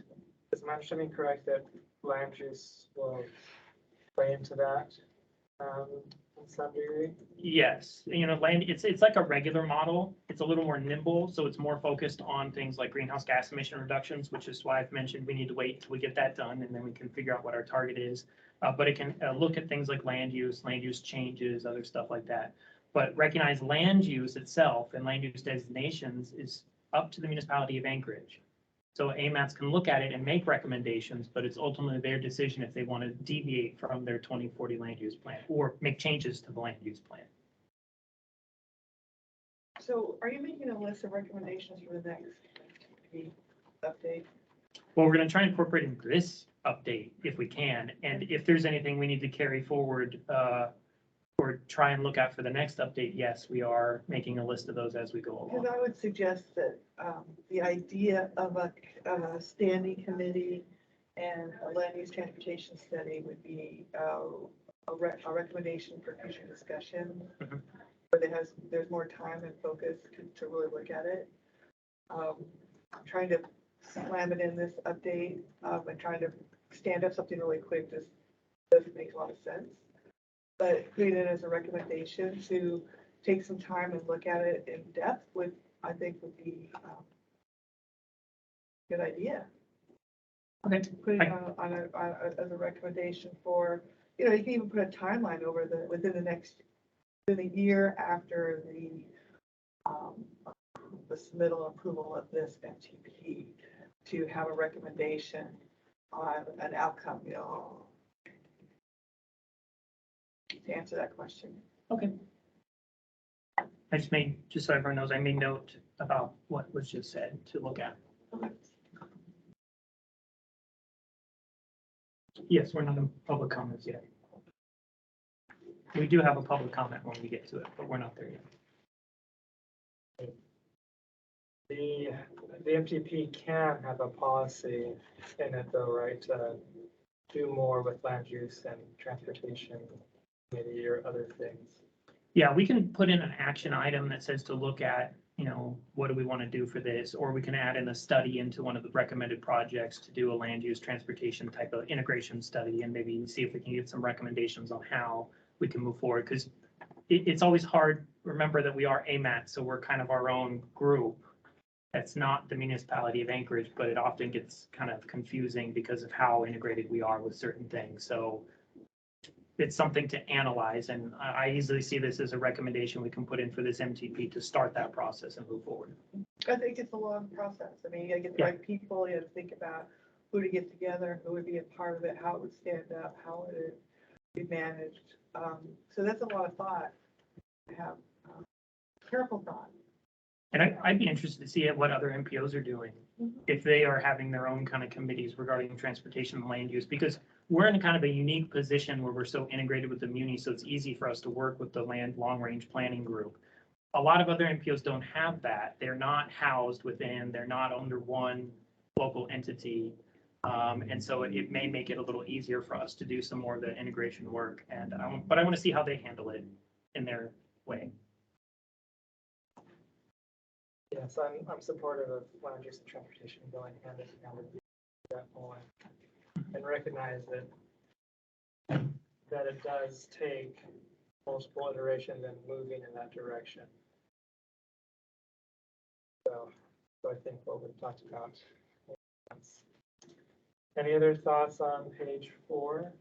Speaker 1: is my understanding correct that land use will play into that in some degree?
Speaker 2: Yes, land, it's like a regular model. It's a little more nimble, so it's more focused on things like greenhouse gas emission reductions, which is why I've mentioned we need to wait till we get that done, and then we can figure out what our target is. But it can look at things like land use changes, other stuff like that. But recognize land use itself and land use designations is up to the municipality of Anchorage. So AMATS can look at it and make recommendations, but it's ultimately their decision if they want to deviate from their 2040 land use plan or make changes to the land use plan.
Speaker 5: So are you making a list of recommendations for the next update?
Speaker 2: Well, we're going to try and incorporate into this update if we can. And if there's anything we need to carry forward or try and look at for the next update, yes, we are making a list of those as we go along.
Speaker 5: Because I would suggest that the idea of a standing committee and a land use transportation study would be a recommendation for future discussion.
Speaker 2: Mhm.
Speaker 5: Where there's more time and focus to really look at it. I'm trying to slam it in this update and trying to stand up something really quick just doesn't make a lot of sense. But putting it as a recommendation to take some time and look at it in depth I think would be a good idea.
Speaker 2: Okay.
Speaker 5: Putting it on as a recommendation for, you can even put a timeline over within the year after the submittal approval of this MTP to have a recommendation on an outcome, to answer that question.
Speaker 2: Okay. I just so everyone knows, I made note about what was just said to look at.
Speaker 5: Okay.
Speaker 2: Yes, we're not in public comments yet. We do have a public comment when we get to it, but we're not there yet.
Speaker 1: The MTP can have a policy in it though, right, to do more with land use and transportation, maybe, or other things.
Speaker 2: Yeah, we can put in an action item that says to look at, what do we want to do for this? Or we can add in a study into one of the recommended projects to do a land use transportation type of integration study and maybe see if we can get some recommendations on how we can move forward. Because it's always hard. Remember that we are AMATS, so we're kind of our own group. That's not the municipality of Anchorage, but it often gets kind of confusing because of how integrated we are with certain things. So it's something to analyze, and I easily see this as a recommendation we can put in for this MTP to start that process and move forward.
Speaker 5: I think it's a long process. I mean, you gotta get the right people, you have to think about who to get together, who would be a part of it, how it would stand up, how it would be managed. So that's a lot of thought to have, careful thought.
Speaker 2: And I'd be interested to see what other MPOs are doing, if they are having their own kind of committees regarding transportation and land use, because we're in kind of a unique position where we're so integrated with the muni, so it's easy for us to work with the land long-range planning group. A lot of other MPOs don't have that. They're not housed within, they're not under one local entity. And so it may make it a little easier for us to do some more of the integration work. But I want to see how they handle it. in their way.
Speaker 1: Yes, I'm supportive of land use and transportation going hand in hand with that point. And recognize that it does take multiple iterations and moving in that direction. So I think what we've talked about makes sense. Any other thoughts on page 4?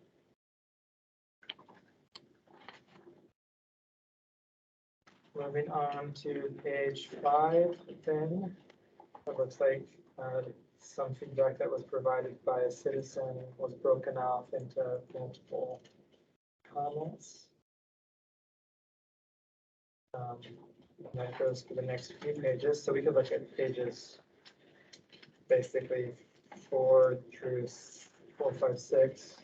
Speaker 1: Moving on to page 5, then, it looks like some feedback that was provided by a citizen was broken off into multiple comments. And that goes for the next few pages, so we could look at pages basically 4 through 4, 5, 6,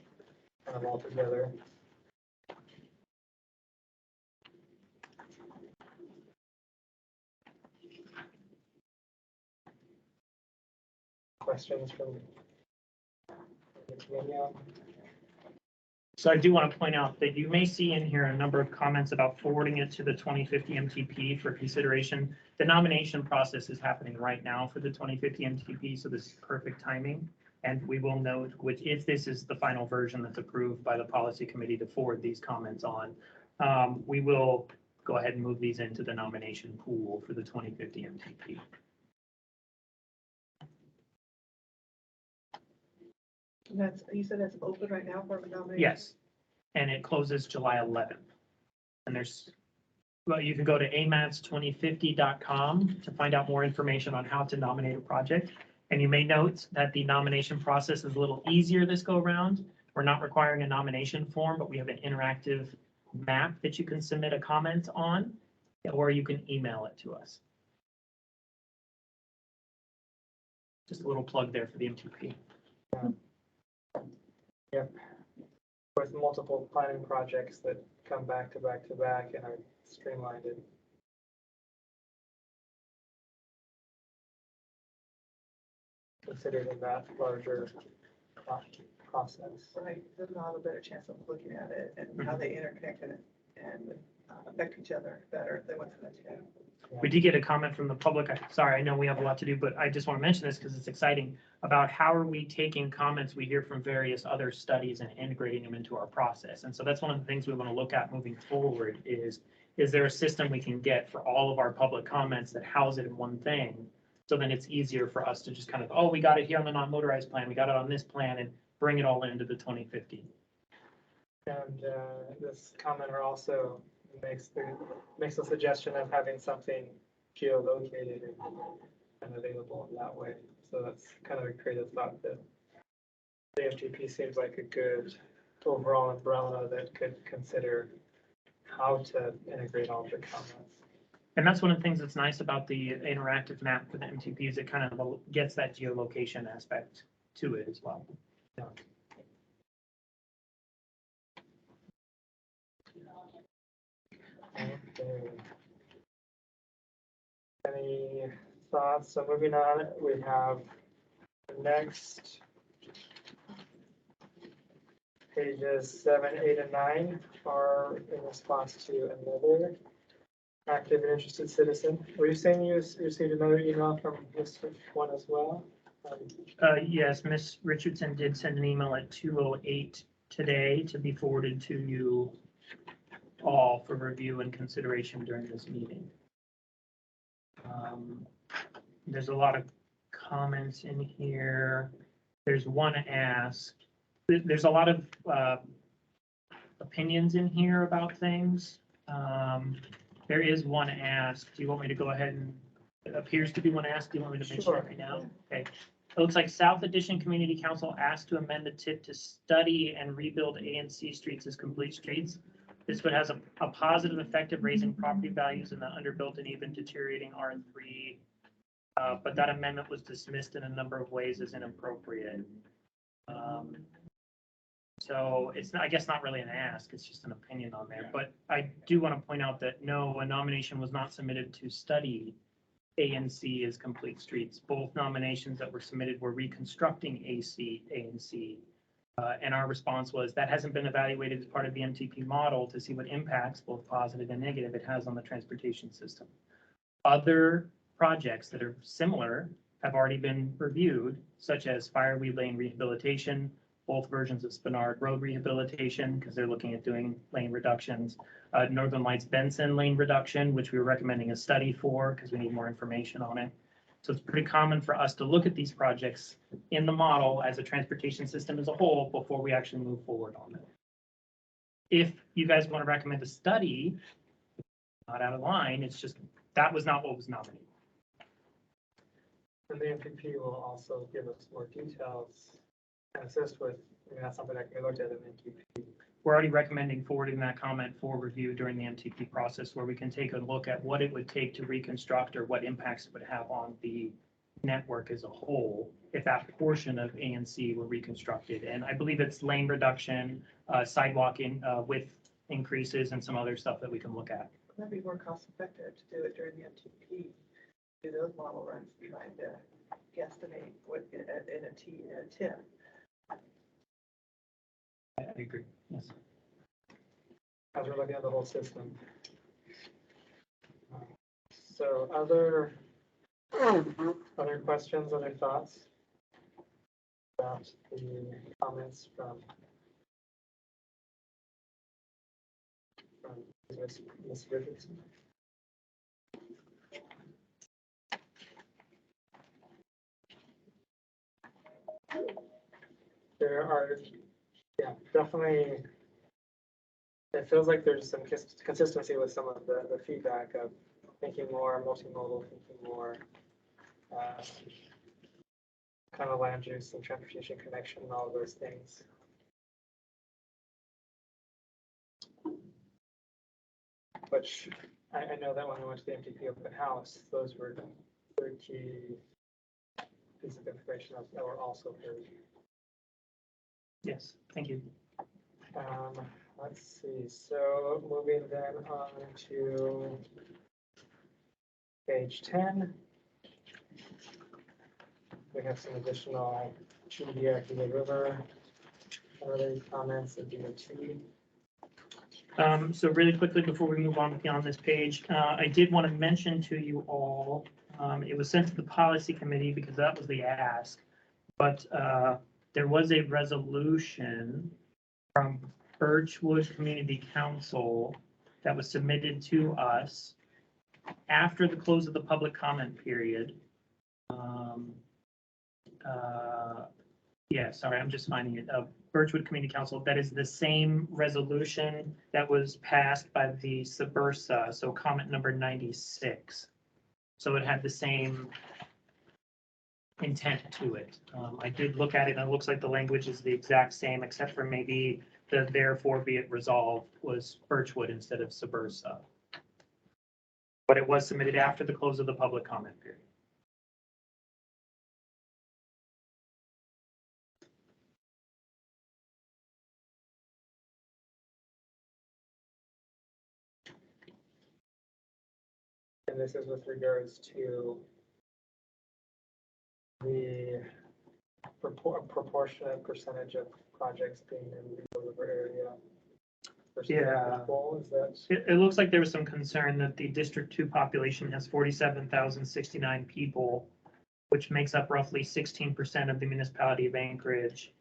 Speaker 1: all together. Questions from the committee?
Speaker 2: So I do want to point out that you may see in here a number of comments about forwarding it to the 2050 MTP for consideration. The nomination process is happening right now for the 2050 MTP, so this is perfect timing. And we will note which, if this is the final version that's approved by the policy committee to forward these comments on, we will go ahead and move these into the nomination pool for the 2050 MTP.
Speaker 5: And you said that's open right now for nomination?
Speaker 2: Yes, and it closes July 11th. And well, you can go to amats2050.com to find out more information on how to nominate a project. And you may note that the nomination process is a little easier this go around. We're not requiring a nomination form, but we have an interactive map that you can submit a comment on, or you can email it to us. Just a little plug there for the MTP.
Speaker 1: Yep. With multiple planning projects that come back to back to back and are streamlined. Considered in that larger process.
Speaker 5: Right, then I'll have a better chance of looking at it and how they interconnect it and affect each other better if they went to that too.
Speaker 2: We did get a comment from the public. Sorry, I know we have a lot to do, but I just want to mention this because it's exciting about how are we taking comments we hear from various other studies and integrating them into our process. And so that's one of the things we want to look at moving forward is there a system we can get for all of our public comments that house it in one thing? So then it's easier for us to just kind of, oh, we got it here on the non-motorized plan, we got it on this plan, and bring it all into the 2050.
Speaker 1: And this commenter also makes a suggestion of having something geolocated and available in that way. So that's kind of a creative thought that the MTP seems like a good overall umbrella that could consider how to integrate all the comments.
Speaker 2: And that's one of the things that's nice about the interactive map for the MTP is it kind of gets that geolocation aspect to it as well.
Speaker 1: Yeah. Okay. Any thoughts? So moving on, we have the next pages 7, 8, and 9 are in response to another active and interested citizen. Were you saying you received another email from this one as well?
Speaker 2: Yes, Ms. Richardson did send an email at 2:08 today to be forwarded to you all for review and consideration during this meeting. There's a lot of comments in here. There's one ask. There's a lot of opinions in here about things. There is one ask. Do you want me to go ahead and, it appears to be one ask. Do you want me to mention it right now? Okay. It looks like South Addition Community Council asked to amend the TIP to study and rebuild A and C streets as complete streets. This would have a positive effect of raising property values in the underbuilt and even deteriorating R3. But that amendment was dismissed in a number of ways as inappropriate. So it's, I guess, not really an ask, it's just an opinion on there. But I do want to point out that no, a nomination was not submitted to study A and C as complete streets. Both nominations that were submitted were reconstructing A and C And our response was that hasn't been evaluated as part of the MTP model to see what impacts, both positive and negative, it has on the transportation system. Other projects that are similar have already been reviewed, such as Fireweed Lane Rehabilitation, both versions of Spinard Road Rehabilitation, because they're looking at doing lane reductions. Northern Lights Benson Lane Reduction, which we were recommending a study for because we need more information on it. So it's pretty common for us to look at these projects in the model as a transportation system as a whole before we actually move forward on it. If you guys want to recommend a study, not out of line, it's just, that was not what was nominated.
Speaker 1: And the MPP will also give us more details and assist with, I mean, that's something that can be looked at in MPP.
Speaker 2: We're already recommending forwarding that comment for review during the MTP process, where we can take a look at what it would take to reconstruct or what impacts it would have on the network as a whole if that portion of A and C were reconstructed. And I believe it's lane reduction, sidewalking width increases, and some other stuff that we can look at.
Speaker 5: That'd be more cost effective to do it during the MTP, do those model runs, trying to guesstimate what in a TIF.
Speaker 2: I agree, yes.
Speaker 1: As we're looking at the whole system. So other questions, other thoughts about the comments from Ms. Richardson? There are, yeah, definitely, it feels like there's some consistency with some of the feedback of thinking more multimodal, thinking more kind of land use and transportation connection and all of those things. Which I know that when we went to the MTP open house, those were very key pieces of information that were also heard.
Speaker 2: Yes, thank you.
Speaker 1: Let's see, so moving then on to page 10. We have some additional GDR to the river, early comments of DOT.
Speaker 2: So really quickly before we move on beyond this page, I did want to mention to you all, it was sent to the policy committee because that was the ask, but there was a resolution from Birchwood Community Council that was submitted to us after the close of the public comment period. Yeah, sorry, I'm just finding it. Birchwood Community Council, that is the same resolution that was passed by the Subursa, so comment number 96. So it had the same intent to it. I did look at it and it looks like the language is the exact same, except for maybe the therefore be it resolved was Birchwood instead of Subursa. But it was submitted after the close of the public comment period.
Speaker 1: And this is with regards to the proportionate percentage of projects being in the river area. Versus
Speaker 2: Yeah.
Speaker 1: the full, is that?
Speaker 2: It looks like there was some concern that the District 2 population has 47,069 people, which makes up roughly 16% of the municipality of Anchorage.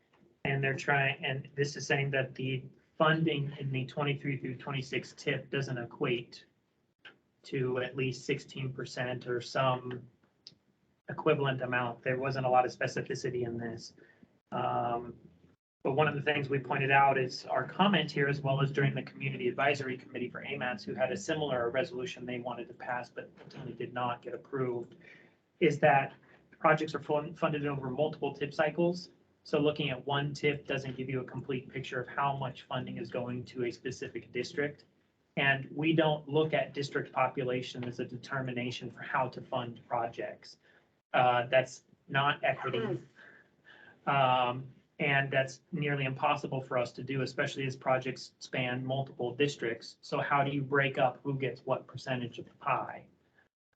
Speaker 2: And they're trying, and this is saying that the funding in the 23 through 26 TIP doesn't equate to at least 16% or some equivalent amount. There wasn't a lot of specificity in this. But one of the things we pointed out is our comment here, as well as during the Community Advisory Committee for AMATS, who had a similar resolution they wanted to pass, but ultimately did not get approved, is that projects are funded over multiple TIP cycles. So looking at one TIP doesn't give you a complete picture of how much funding is going to a specific district. And we don't look at district population as a determination for how to fund projects. That's not equity. And that's nearly impossible for us to do, especially as projects span multiple districts. So how do you break up who gets what percentage of the pie?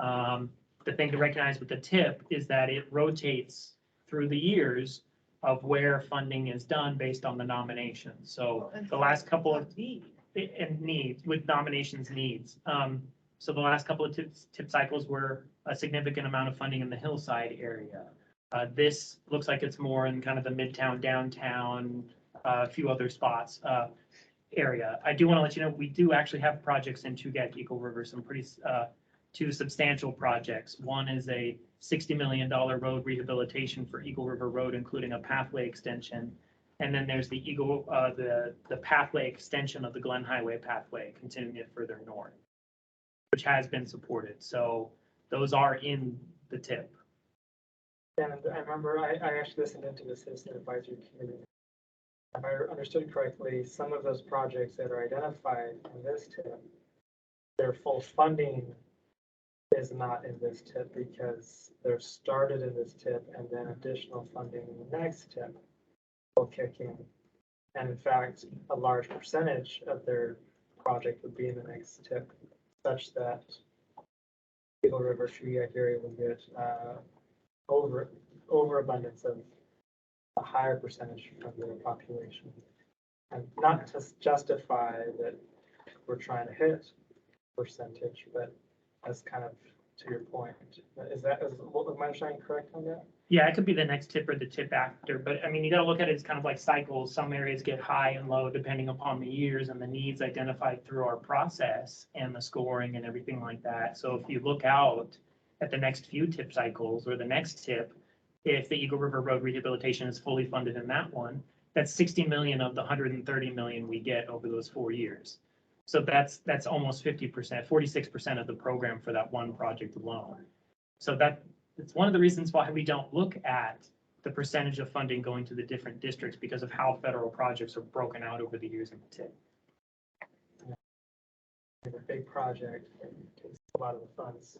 Speaker 2: The thing to recognize with the TIP is that it rotates through the years of where funding is done based on the nominations. So the last couple of and needs, with nominations needs. So the last couple of tip cycles were a significant amount of funding in the hillside area. This looks like it's more in kind of the midtown, downtown, a few other spots area. I do want to let you know, we do actually have projects in Tugak, Eagle River, some pretty, two substantial projects. One is a $60 million road rehabilitation for Eagle River Road, including a pathway extension. And then there's the the pathway extension of the Glen Highway pathway, continuing it further north, which has been supported. So those are in the tip.
Speaker 1: And I remember I actually listened into the Citizen Advisory Committee. If I understood correctly, some of those projects that are identified in this tip, their full funding is not in this tip because they're started in this tip and then additional funding in the next tip will kick in. And in fact, a large percentage of their project would be in the next tip, such that Eagle River Tugak area will get overabundance of a higher percentage from their population. And not to justify that we're trying to hit percentage, but as kind of to your point. Is what my understanding correct on that?
Speaker 2: Yeah, it could be the next tip or the tip after, but I mean, you gotta look at it as kind of like cycles. Some areas get high and low depending upon the years and the needs identified through our process and the scoring and everything like that. So if you look out at the next few tip cycles or the next tip, if the Eagle River Road rehabilitation is fully funded in that one, that's 60 million of the 130 million we get over those 4 years. So that's almost 50%, 46% of the program for that one project alone. So it's one of the reasons why we don't look at the percentage of funding going to the different districts because of how federal projects are broken out over the years in the tip.
Speaker 1: A big project and takes a lot of the funds.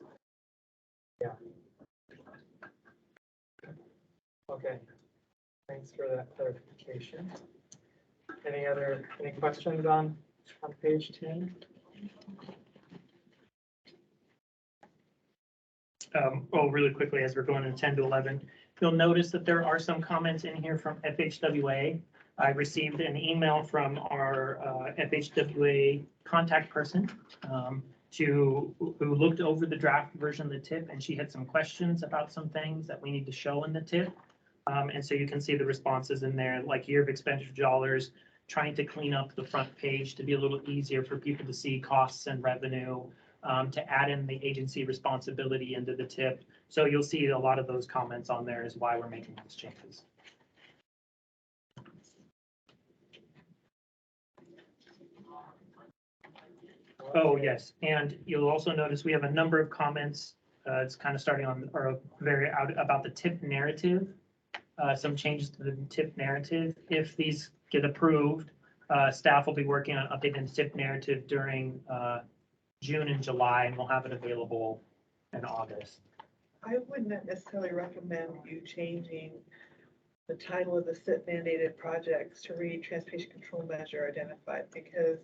Speaker 1: Yeah. Okay. Thanks for that clarification. Any questions on page 10?
Speaker 2: Really quickly, as we're going to 10 to 11, you'll notice that there are some comments in here from FHWA. I received an email from our FHWA contact person who looked over the draft version of the tip, and she had some questions about some things that we need to show in the tip. And so you can see the responses in there, like year of expenditure dollars, trying to clean up the front page to be a little easier for people to see costs and revenue, to add in the agency responsibility into the tip. So you'll see a lot of those comments on there is why we're making these changes. Oh, yes, and you'll also notice we have a number of comments. It's kind of starting on, or very out about the tip narrative. Some changes to the tip narrative. If these get approved, staff will be working on updating the tip narrative during June and July, and we'll have it available in August.
Speaker 5: I wouldn't necessarily recommend you changing the title of the SIP mandated projects to read transportation control measure identified, because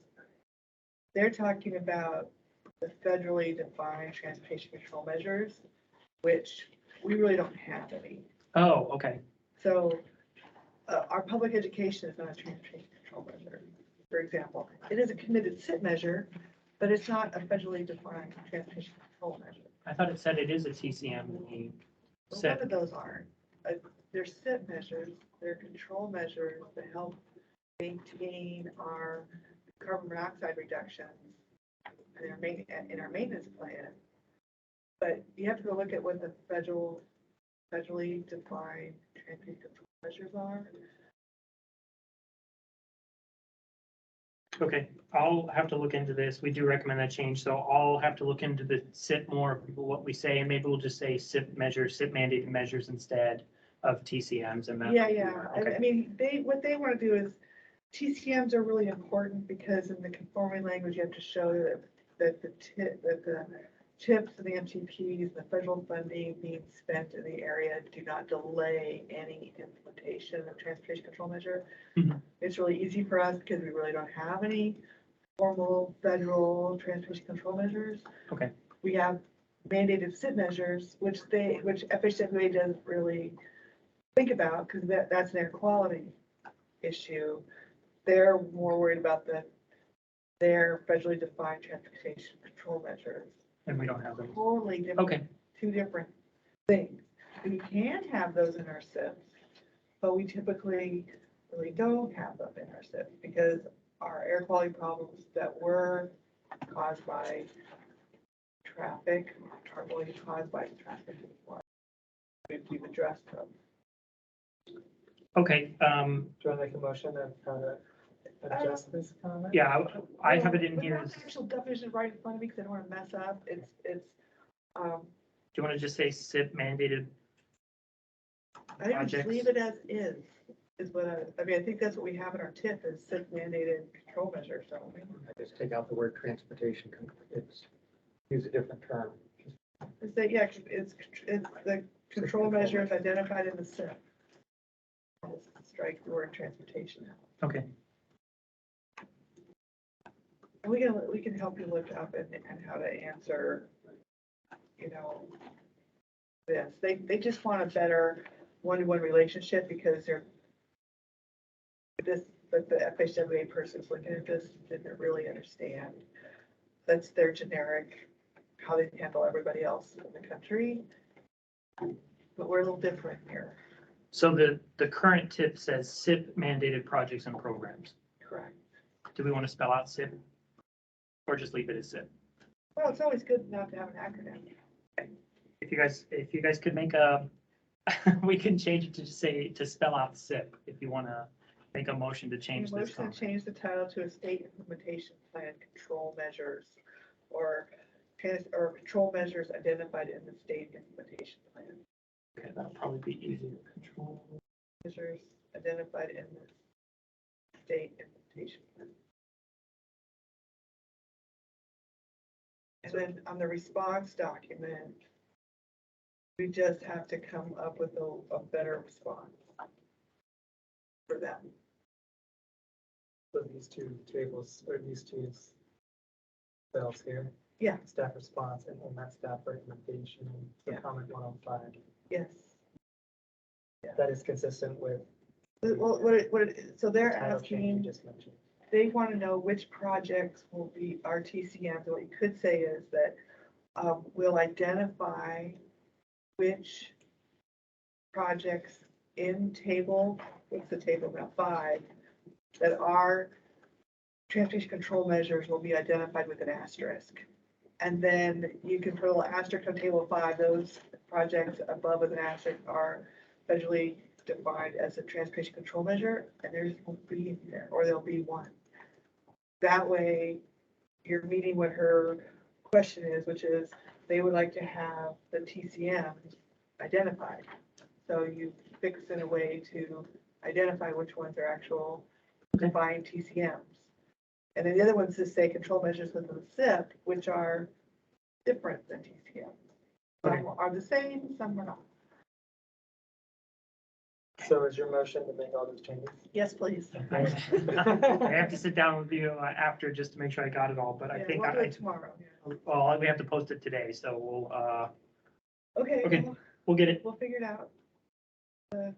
Speaker 5: they're talking about the federally defined transportation control measures, which we really don't have any.
Speaker 2: Oh, okay.
Speaker 5: So our public education is not a transportation control measure, for example. It is a committed SIP measure, but it's not a federally defined transportation control measure.
Speaker 2: I thought it said it is a TCM.
Speaker 5: Well, none of those are. They're SIP measures, they're control measures that help maintain our carbon monoxide reductions in our maintenance plan. But you have to go look at what the federally defined transportation control measures are.
Speaker 2: Okay, I'll have to look into this. We do recommend that change, so I'll have to look into the SIP more, what we say, and maybe we'll just say SIP measures, SIP mandated measures instead of TCMs and that.
Speaker 5: Yeah, yeah.
Speaker 2: Okay.
Speaker 5: I mean, what they want to do is TCMs are really important because in the conforming language, you have to show that the TIPs and the MTPs, the federal funding being spent in the area do not delay any implementation of transportation control measure.
Speaker 2: Mhm.
Speaker 5: It's really easy for us because we really don't have any formal federal transportation control measures.
Speaker 2: Okay.
Speaker 5: We have mandated SIP measures, which FHWA doesn't really think about, because that's an air quality issue. They're more worried about their federally defined transportation control measures.
Speaker 2: And we don't have them.
Speaker 5: Totally different,
Speaker 2: Okay,
Speaker 5: two different things. We can have those in our SIPs, but we typically really don't have them in our SIPs because our air quality problems that were caused by traffic are really caused by traffic anymore. We've addressed them.
Speaker 2: okay,
Speaker 1: Do you want to make a motion of how to adjust this comment?
Speaker 2: yeah, I have it in
Speaker 5: Without
Speaker 2: here.
Speaker 5: the
Speaker 2: as- Do
Speaker 5: actual definition right in front of me, because I don't want to mess up,
Speaker 2: you want to just say SIP mandated?
Speaker 5: I think just
Speaker 2: Projects.
Speaker 5: leave it as is what I mean, I think that's what we have in our TIF is SIP mandated control measures, don't we?
Speaker 9: I just take out the word transportation, it's, use a different term.
Speaker 5: Is that, yeah, it's the control measures identified in the SIP. Strike the word transportation out.
Speaker 2: Okay,
Speaker 5: And we can help you look up and how to answer, you know, this. They just want a better one-to-one relationship because but the FHWA person's looking at this, didn't really understand. That's their generic, how they handle everybody else in the country. But we're a little different here.
Speaker 2: so the current tip says SIP mandated projects and programs.
Speaker 5: Correct.
Speaker 2: Do we want to spell out SIP? Or just leave it as SIP?
Speaker 5: Well, it's always good not to have an acronym.
Speaker 2: If you guys could make a, we can change it to just say, to spell out SIP, if you want to make a motion to change this
Speaker 5: Motion
Speaker 2: comment.
Speaker 5: to change the title to a state implementation plan control measures or control measures identified in the state implementation plan.
Speaker 2: Okay, that'll probably be easier. Control.
Speaker 5: Measures identified in the state implementation plan. And then on the response document, we just have to come up with a better response for them.
Speaker 1: So these two tables, or these two cells here,
Speaker 5: Yeah,
Speaker 1: staff response and that staff recommendation for
Speaker 5: Yeah.
Speaker 1: comment 105.
Speaker 5: yes.
Speaker 1: That is consistent with
Speaker 5: Well, so
Speaker 1: the
Speaker 5: they're
Speaker 1: title change you
Speaker 5: asking,
Speaker 1: just mentioned.
Speaker 5: they want to know which projects will be our TCMs. What you could say is that we'll identify which projects in table, what's the table now, 5, that are transportation control measures will be identified with an asterisk. And then you can put a little asterisk on table 5, those projects above with an asterisk are federally defined as a transportation control measure, and there's won't be in there, or there'll be one. That way, you're meeting what her question is, which is they would like to have the TCMs identified. So you fix in a way to identify which ones are actual defined TCMs. And then the other ones just say control measures within the SIP, which are different than TCMs.
Speaker 2: Okay.
Speaker 5: Some are the same, some are not.
Speaker 1: So is your motion to make all those changes?
Speaker 5: Yes, please.
Speaker 2: I have to sit down with you after just to make sure I got it all, but I
Speaker 5: Yeah,
Speaker 2: think
Speaker 5: we'll do it tomorrow.
Speaker 2: well, we have to post it today, so we'll,
Speaker 5: Okay,
Speaker 2: Okay. we'll get it.
Speaker 5: we'll figure it out.
Speaker 1: Okay,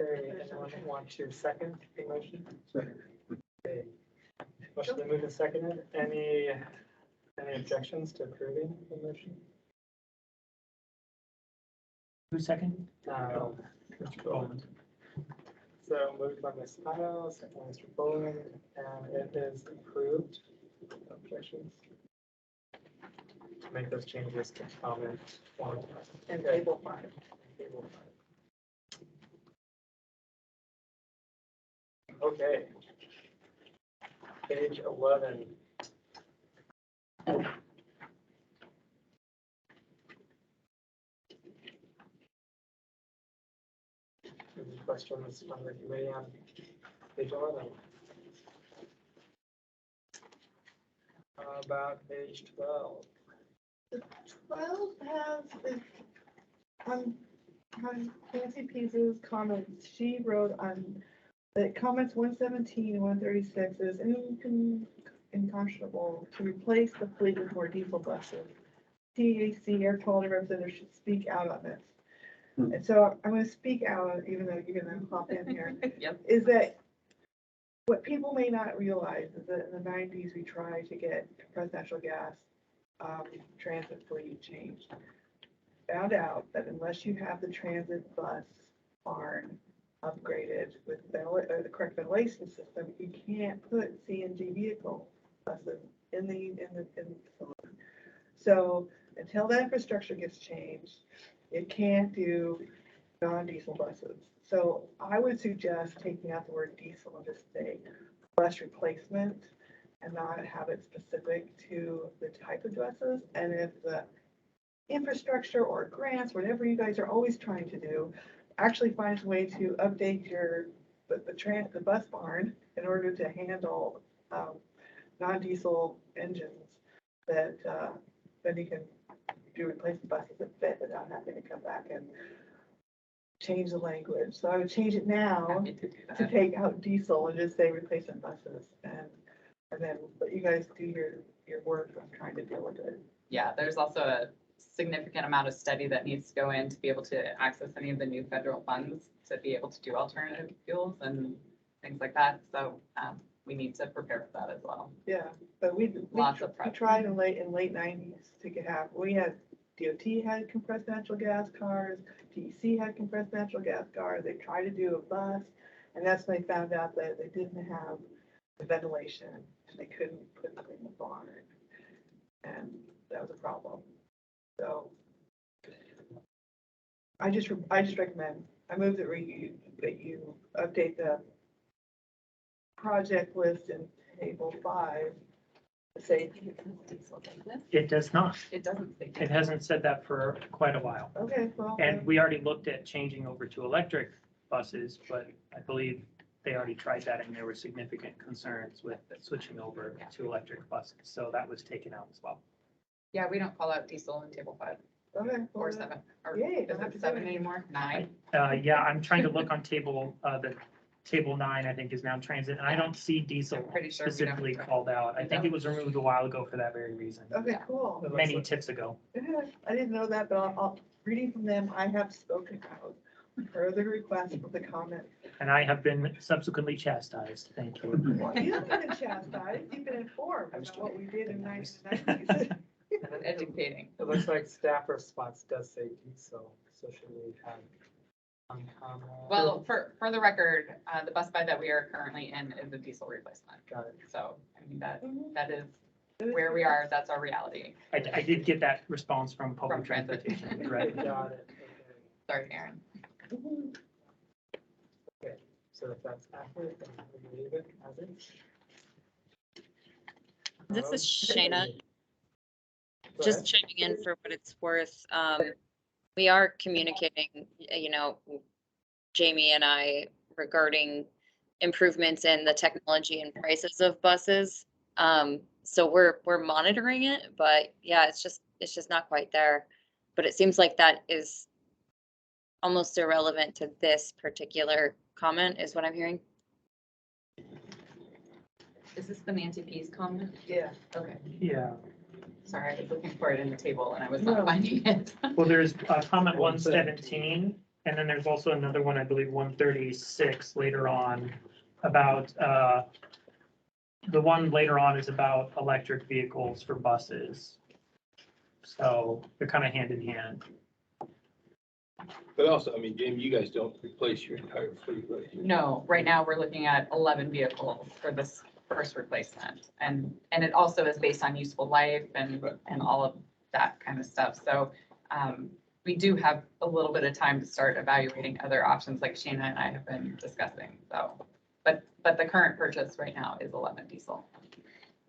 Speaker 1: anyone want to second the motion? Okay. Motion to move and seconded. Any objections to approving the motion?
Speaker 2: Who's second?
Speaker 1: No.
Speaker 2: Mr. Bowman.
Speaker 1: So moved by Ms. Miles, second by Mr. Bowen, and it is approved. No objections. Make those changes to comment 1.
Speaker 5: And table 5.
Speaker 1: Table 5. Okay. Page 11. Any questions from the committee on page 11? How about page 12?
Speaker 5: 12 has this, on Nancy Pease's comments, she wrote on the comments 117 and 136 is unconscionable to replace the fleet with more diesel buses. TAC air quality representatives should speak out on this. And so I'm gonna speak out, even though you're gonna hop in here,
Speaker 6: Yep.
Speaker 5: is that what people may not realize is that in the nineties, we tried to get compressed natural gas transit fleet changed. Found out that unless you have the transit bus barn upgraded with the correct ventilation system, you can't put CNG vehicle buses in the facility. So until that infrastructure gets changed, it can't do non-diesel buses. So I would suggest taking out the word diesel and just say bus replacement and not have it specific to the type of buses. And if the infrastructure or grants, whatever you guys are always trying to do, actually finds a way to update the bus barn in order to handle non-diesel engines, that then you can do replacement buses that fit without having to come back and change the language. So I would change it now
Speaker 6: Happy to do
Speaker 5: to
Speaker 6: that.
Speaker 5: take out diesel and just say replacement buses, and then let you guys do your work of trying to deal with it.
Speaker 6: Yeah, there's also a significant amount of study that needs to go in to be able to access any of the new federal funds to be able to do alternative fuels and things like that. So we need to prepare for that as well.
Speaker 5: Yeah, but we
Speaker 6: Lots of
Speaker 5: we
Speaker 6: prep.
Speaker 5: tried in late nineties to have, we had, DOT had compressed natural gas cars, TEC had compressed natural gas cars, they tried to do a bus, and that's when they found out that they didn't have the ventilation, and they couldn't put them in the barn, and that was a problem. So I just recommend, I move that you update the project list in table 5 to say,
Speaker 2: It does not.
Speaker 6: It doesn't say.
Speaker 2: It hasn't said that for quite a while.
Speaker 5: okay, well.
Speaker 2: And we already looked at changing over to electric buses, but I believe they already tried that and there were significant concerns with switching over to electric buses. So that was taken out as well.
Speaker 6: Yeah, we don't call out diesel in table 5
Speaker 5: Okay.
Speaker 6: or
Speaker 5: well,
Speaker 6: 7, or
Speaker 5: Yay,
Speaker 6: is
Speaker 5: don't have to
Speaker 6: it
Speaker 5: do
Speaker 6: 7
Speaker 5: anything.
Speaker 6: anymore? 9?
Speaker 2: Yeah, I'm trying to look on table 9, I think is now transit, and I don't see diesel
Speaker 6: I'm pretty sure we don't.
Speaker 2: specifically called out. I think it was removed a while ago for that very reason,
Speaker 5: Okay,
Speaker 6: Yeah.
Speaker 5: cool.
Speaker 2: many tips ago.
Speaker 5: Yeah, I didn't know that, but reading from them, I have spoken out. Further requests for the comment.
Speaker 2: And I have been subsequently chastised. Thank you.
Speaker 5: Well, you haven't been chastised, you've been informed about what we did in the 1990s.
Speaker 6: Educating.
Speaker 1: It looks like staff response does say diesel, so should we have uncommon?
Speaker 6: Well, for the record, the bus buy that we are currently in is a diesel replacement.
Speaker 1: Got it.
Speaker 6: So, I mean, that is where we are, that's our reality.
Speaker 2: I did get that response from public
Speaker 6: From transit.
Speaker 2: transportation, correct?
Speaker 1: Got it, okay.
Speaker 6: Sorry, Aaron.
Speaker 1: Okay, so if that's accurate, then we leave it as is.
Speaker 4: This is Shayna.
Speaker 1: Go
Speaker 4: Just
Speaker 1: ahead.
Speaker 4: chiming in for what it's worth. We are communicating, Jamie and I, regarding improvements in the technology and prices of buses. So we're monitoring it, but yeah, it's just not quite there. But it seems like that is almost irrelevant to this particular comment, is what I'm hearing.
Speaker 6: Is this the Nancy P's comment?
Speaker 5: Yeah.
Speaker 6: Okay,
Speaker 2: Yeah.
Speaker 6: sorry, I was looking for it in the table and I was
Speaker 5: No.
Speaker 6: not finding it.
Speaker 2: Well, there's comment 117, and then there's also another one, I believe, 136 later on about, the one later on is about electric vehicles for buses. So they're kind of hand in hand.
Speaker 3: But also, I mean, Jamie, you guys don't replace your entire fleet, right?
Speaker 6: No, right now we're looking at 11 vehicles for this first replacement. And it also is based on useful life and all of that kind of stuff. So we do have a little bit of time to start evaluating other options like Shayna and I have been discussing. So, but the current purchase right now is 11 diesel.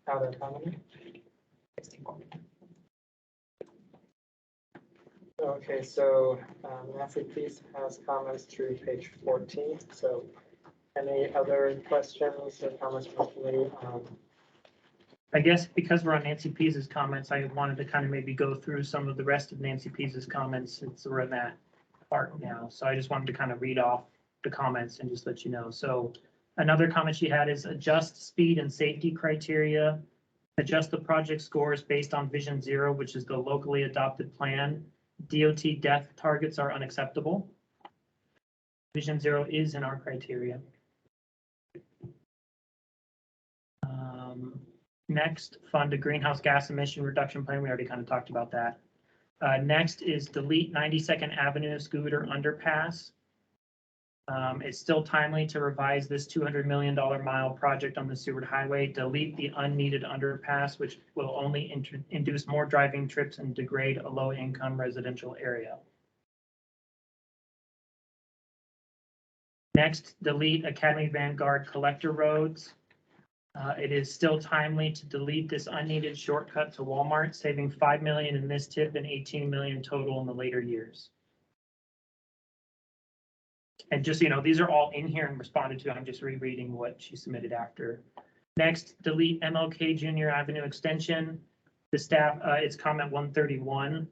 Speaker 1: Out of how many?
Speaker 6: 64.
Speaker 1: Okay, so Nancy, please has comments through page 14. So any other questions or comments from the committee?
Speaker 2: I guess because we're on Nancy Pease's comments, I wanted to kind of maybe go through some of the rest of Nancy Pease's comments since we're in that part now. So I just wanted to kind of read off the comments and just let you know. So another comment she had is adjust speed and safety criteria, adjust the project scores based on Vision Zero, which is the locally adopted plan, DOT death targets are unacceptable. Vision Zero is in our criteria. Next, fund a greenhouse gas emission reduction plan. We already kind of talked about that. Next is delete 92nd Avenue scooter underpass. It's still timely to revise this $200 million mile project on the Seward Highway. Delete the unneeded underpass, which will only induce more driving trips and degrade a low-income residential area. Next, delete Academy Vanguard collector roads. It is still timely to delete this unneeded shortcut to Walmart, saving $5 million in this tip and $18 million total in the later years. And just, you know, these are all in here and responded to. I'm just rereading what she submitted after. Next, delete MLK Junior Avenue extension. The staff, it's comment 131.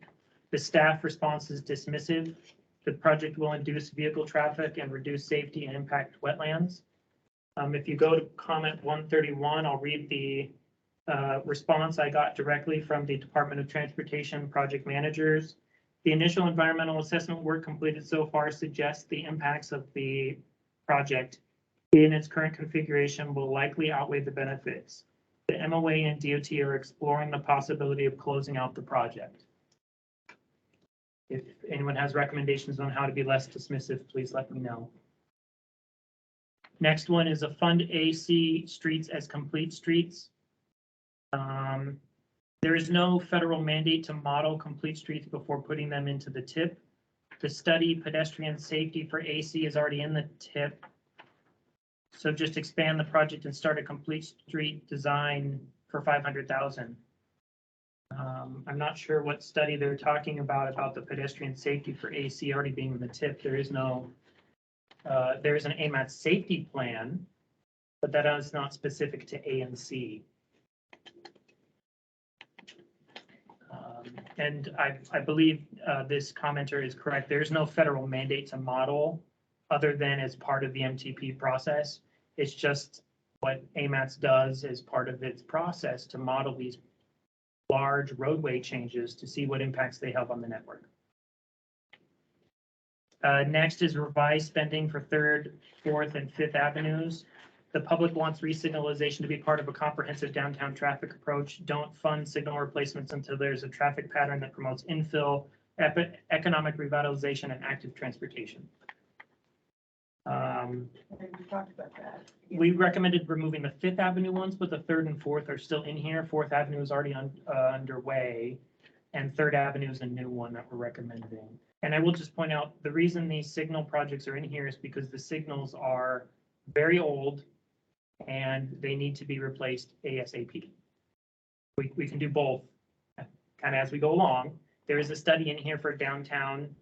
Speaker 2: The staff response is dismissive. The project will induce vehicle traffic and reduce safety and impact wetlands. If you go to comment 131, I'll read the response I got directly from the Department of Transportation project managers. The initial environmental assessment work completed so far suggests the impacts of the project in its current configuration will likely outweigh the benefits. The MOA and DOT are exploring the possibility of closing out the project. If anyone has recommendations on how to be less dismissive, please let me know. Next one is a fund AC streets as complete streets. There is no federal mandate to model complete streets before putting them into the TIP. The study pedestrian safety for AC is already in the TIP. So just expand the project and start a complete street design for 500,000. I'm not sure what study they're talking about the pedestrian safety for AC already being in the TIP. There is no, there is an AMATS safety plan, but that is not specific to A and C. And I believe this commenter is correct. There's no federal mandate to model other than as part of the MTP process. It's just what AMATS does as part of its process to model these large roadway changes to see what impacts they have on the network. Next is revised spending for 3rd, 4th, and 5th Avenues. The public wants resignalization to be part of a comprehensive downtown traffic approach. Don't fund signal replacements until there's a traffic pattern that promotes infill, economic revitalization, and active transportation.
Speaker 5: We talked about that.
Speaker 2: We recommended removing the 5th Avenue ones, but the 3rd and 4th are still in here. 4th Avenue is already underway, and 3rd Avenue is a new one that we're recommending. And I will just point out, the reason these signal projects are in here is because the signals are very old and they need to be replaced ASAP. We can do both kind of as we go along. There is a study in here for downtown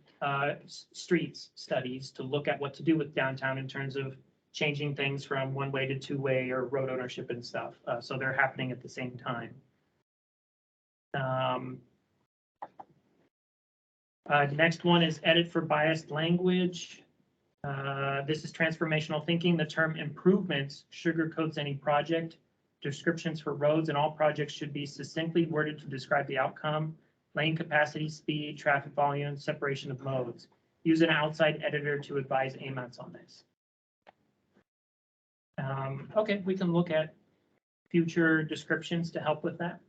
Speaker 2: streets studies to look at what to do with downtown in terms of changing things from one-way to two-way or road ownership and stuff. So they're happening at the same time. Next one is edit for biased language. This is transformational thinking. The term improvements sugarcoats any project. Descriptions for roads and all projects should be succinctly worded to describe the outcome. Lane capacity, speed, traffic volume, separation of modes. Use an outside editor to advise AMATS on this. Okay, we can look at future descriptions to help with that.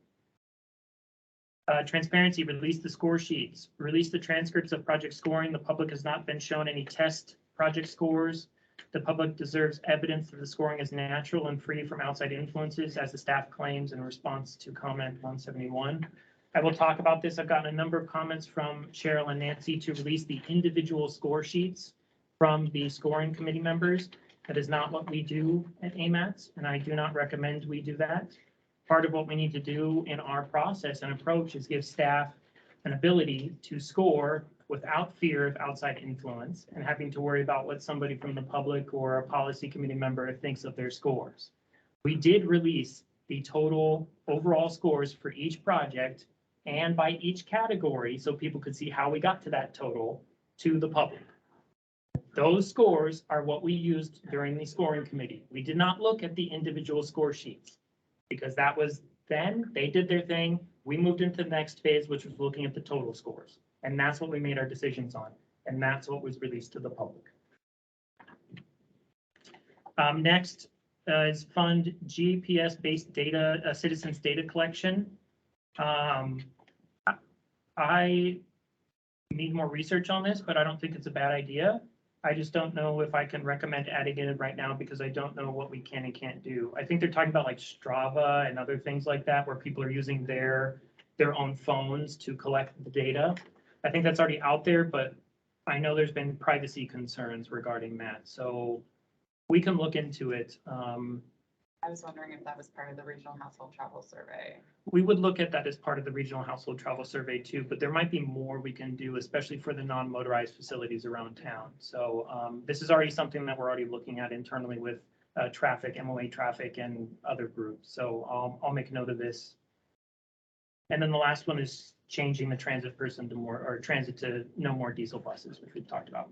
Speaker 2: Transparency, release the score sheets. Release the transcripts of project scoring. The public has not been shown any test project scores. The public deserves evidence that the scoring is natural and free from outside influences, as the staff claims in response to comment 171. I will talk about this. I've gotten a number of comments from Cheryl and Nancy to release the individual score sheets from the scoring committee members. That is not what we do at AMATS, and I do not recommend we do that. Part of what we need to do in our process and approach is give staff an ability to score without fear of outside influence and having to worry about what somebody from the public or a policy committee member thinks of their scores. We did release the total overall scores for each project and by each category so people could see how we got to that total to the public. Those scores are what we used during the scoring committee. We did not look at the individual score sheets because that was then, they did their thing. We moved into the next phase, which was looking at the total scores. And that's what we made our decisions on. And that's what was released to the public. Next is fund GPS-based data, citizens data collection. I need more research on this, but I don't think it's a bad idea. I just don't know if I can recommend adding it in right now because I don't know what we can and can't do. I think they're talking about like Strava and other things like that where people are using their own phones to collect the data. I think that's already out there, but I know there's been privacy concerns regarding that. So we can look into it.
Speaker 6: I was wondering if that was part of the regional household travel survey.
Speaker 2: We would look at that as part of the regional household travel survey too, but there might be more we can do, especially for the non-motorized facilities around town. So this is already something that we're already looking at internally with traffic, MOA traffic and other groups. So I'll make note of this. And then the last one is changing the transit person to more, or transit to no more diesel buses, which we've talked about.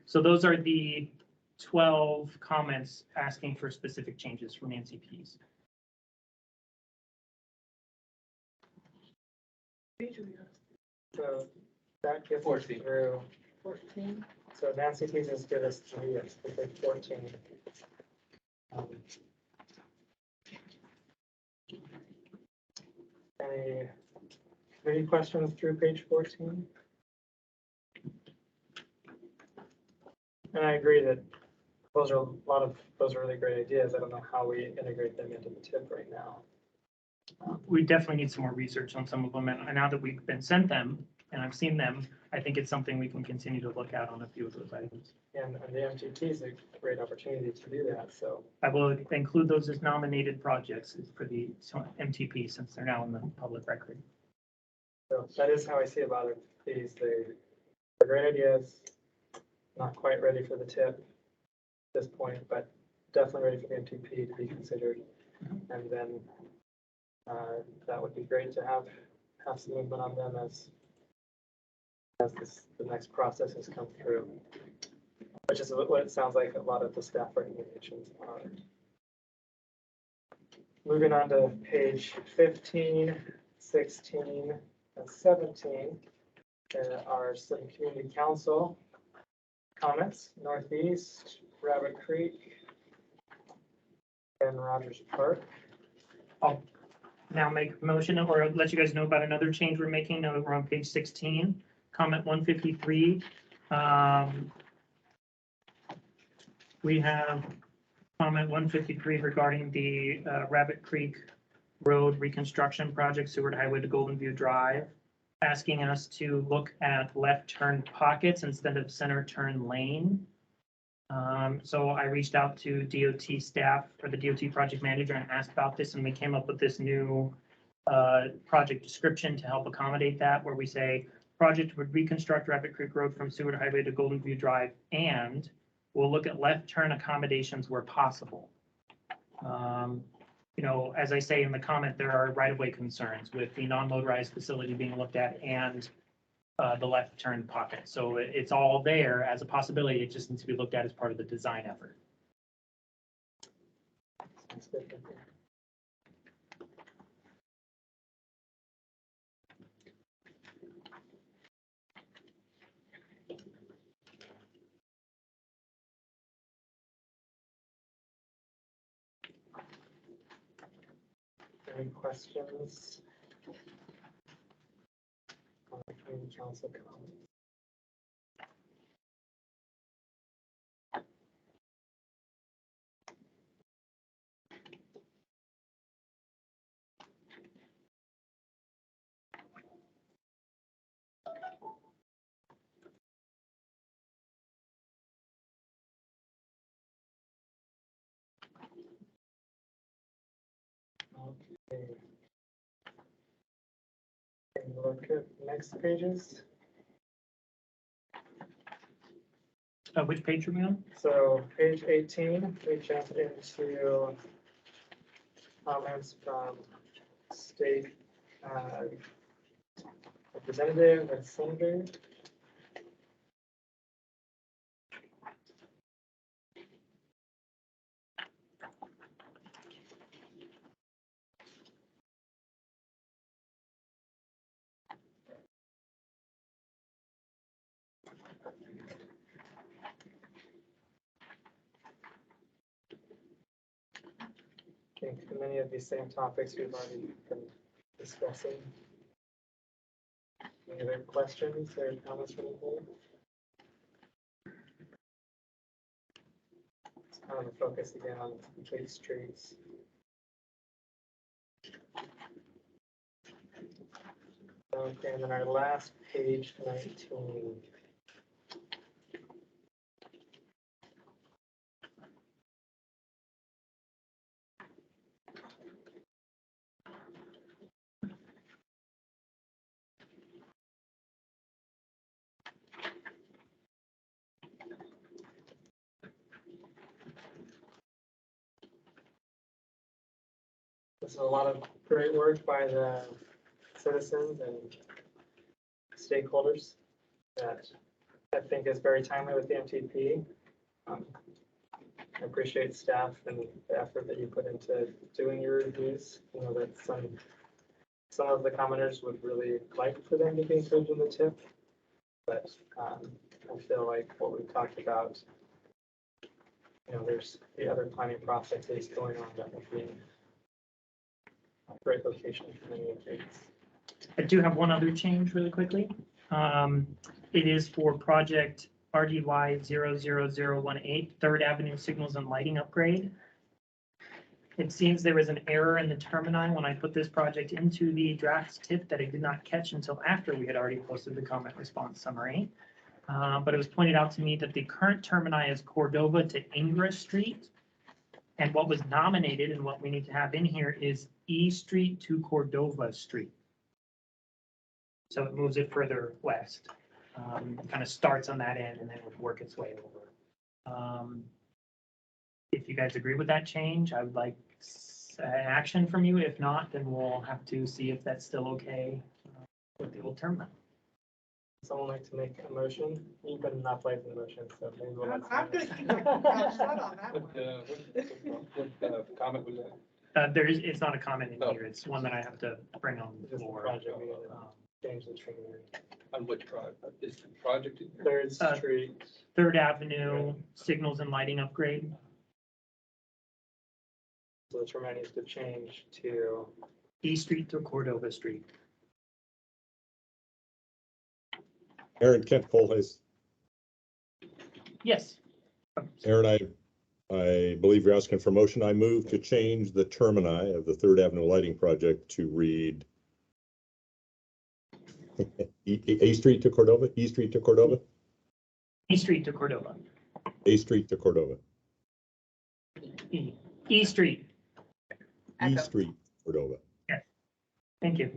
Speaker 2: So those are the 12 comments asking for specific changes from NCPs.
Speaker 1: So that gets us
Speaker 3: 14.
Speaker 1: through,
Speaker 5: 14.
Speaker 1: so Nancy please just give us 3, yes, we take 14. Any questions through page 14? And I agree that those are a lot of, those are really great ideas. I don't know how we integrate them into the tip right now.
Speaker 2: We definitely need some more research on some of them, and now that we've been sent them and I've seen them, I think it's something we can continue to look at on a few of those items.
Speaker 1: And the MTT is a great opportunity to do that, so.
Speaker 2: I will include those as nominated projects for the MTP since they're now in the public record.
Speaker 1: So that is how I see about it. They're great ideas, not quite ready for the tip at this point, but definitely ready for the MTP to be considered. And then that would be great to have some movement on them as the next processes come through, which is what it sounds like a lot of the staff recommendations are. Moving on to page 15, 16, and 17, there are some community council comments. Northeast, Rabbit Creek, and Rogers Park.
Speaker 2: I'll now make a motion or let you guys know about another change we're making. Now we're on page 16, comment 153. We have comment 153 regarding the Rabbit Creek Road reconstruction project, Seward Highway to Golden View Drive, asking us to look at left turn pockets instead of center turn lane. So I reached out to DOT staff or the DOT project manager and asked about this, and we came up with this new project description to help accommodate that, where we say project would reconstruct Rabbit Creek Road from Seward Highway to Golden View Drive, and we'll look at left turn accommodations where possible. You know, as I say in the comment, there are right-of-way concerns with the non-motorized facility being looked at and the left turn pocket. So it's all there as a possibility. It just needs to be looked at as part of the design effort.
Speaker 1: Sounds good. Any questions? On the community council comments? Okay. And look at next pages.
Speaker 2: Which page are we on?
Speaker 1: So page 18, we jump into comments from state representative and senator. think many of these same topics we've already been discussing. Any other questions or comments from the board? It's kind of a focus again on complete streets. Okay, and then our last page, 19. This is a lot of great work by the citizens and stakeholders that I think is very timely with the MTP. I appreciate staff and the effort that you put into doing your reviews. You know, that some of the commenters would really like for them to be included in the tip. But I feel like what we've talked about, you know, there's the other planning processes going on that would be a great location for many of these.
Speaker 2: I do have one other change really quickly. It is for project RDY 00018, Third Avenue Signals and Lighting Upgrade. It seems there was an error in the termini when I put this project into the draft tip that I did not catch until after we had already posted the comment response summary. But it was pointed out to me that the current termini is Cordova to Ingra Street. And what was nominated and what we need to have in here is E Street to Cordova Street. So it moves it further west. Kind of starts on that end and then would work its way over. If you guys agree with that change, I would like action from you. If not, then we'll have to see if that's still okay with the old term.
Speaker 1: Someone like to make a motion? You've been not playing the motion, so maybe we'll.
Speaker 5: I'm gonna keep my mouth shut on that one.
Speaker 3: What comment was that?
Speaker 2: It's not a comment in here. It's one that I have to bring on the
Speaker 1: Just the
Speaker 2: floor.
Speaker 1: project, we gotta change the training.
Speaker 3: On which project? Is the project?
Speaker 1: Third Street,
Speaker 2: Third Avenue Signals and Lighting Upgrade.
Speaker 1: so the term needs to change to,
Speaker 2: E Street to Cordova Street.
Speaker 10: Aaron Kent Colhays.
Speaker 2: Yes.
Speaker 10: Aaron, I believe you're asking for motion. I move to change the termini of the Third Avenue Lighting Project to read A Street to Cordova, E Street to Cordova,
Speaker 2: E Street to Cordova.
Speaker 10: A Street to Cordova,
Speaker 2: E Street.
Speaker 10: E
Speaker 6: Echo.
Speaker 10: Street, Cordova.
Speaker 2: Thank you.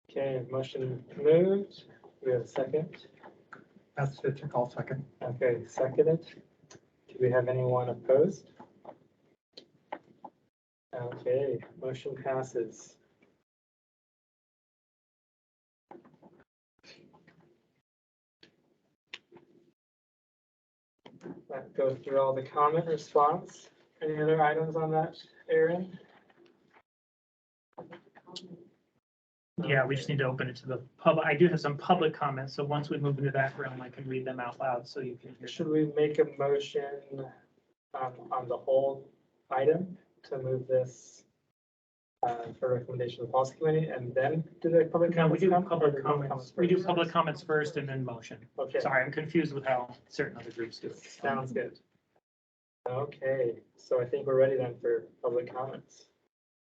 Speaker 1: okay, motion moved. We have a second.
Speaker 9: That's it, I'll second.
Speaker 1: Okay, seconded. Do we have anyone opposed? Okay, motion passes. That goes through all the comment response. Any other items on that, Aaron?
Speaker 2: Yeah, we just need to open it to the public. I do have some public comments, so once we move into that realm, I can read them out loud so you can hear.
Speaker 1: Should we make a motion on the whole item to move this for recommendation to the policy committee and then do the public
Speaker 2: No, we
Speaker 1: comments?
Speaker 2: do
Speaker 1: come, or
Speaker 2: public
Speaker 1: do
Speaker 2: comments. We do
Speaker 1: first?
Speaker 2: public comments first and then motion.
Speaker 1: Okay,
Speaker 2: Sorry, I'm confused with how certain other groups do it.
Speaker 1: sounds good. Okay, so I think we're ready then for public comments.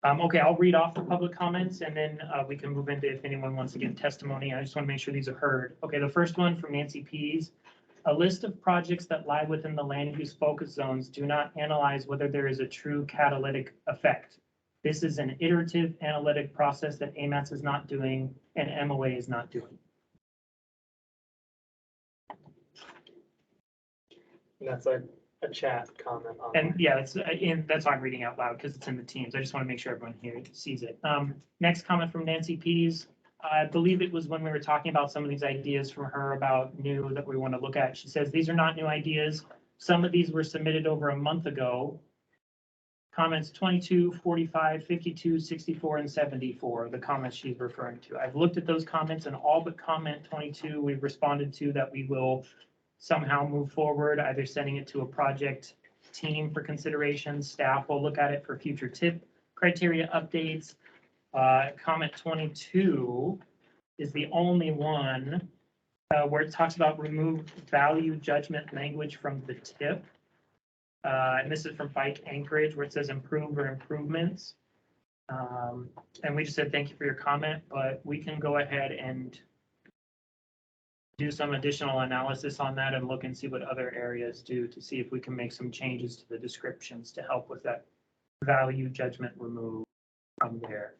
Speaker 2: Okay, I'll read off the public comments and then we can move into if anyone wants to give testimony. I just want to make sure these are heard. Okay, the first one from Nancy Pease. A list of projects that lie within the land use focus zones do not analyze whether there is a true catalytic effect. This is an iterative analytic process that AMATS is not doing and MOA is not doing.
Speaker 1: And that's a chat comment on.
Speaker 2: And yeah, that's why I'm reading out loud because it's in the Teams. I just want to make sure everyone here sees it. Next comment from Nancy Pease. I believe it was when we were talking about some of these ideas from her about new that we want to look at. She says, these are not new ideas. Some of these were submitted over a month ago. Comments 22, 45, 52, 64, and 74, the comments she's referring to. I've looked at those comments and all but comment 22, we've responded to that we will somehow move forward, either sending it to a project team for consideration. Staff will look at it for future tip criteria updates. Comment 22 is the only one where it talks about remove value judgment language from the tip. And this is from Bike Anchorage where it says improve or improvements. And we just said, thank you for your comment, but we can go ahead and do some additional analysis on that and look and see what other areas do to see if we can make some changes to the descriptions to help with that value judgment remove from there.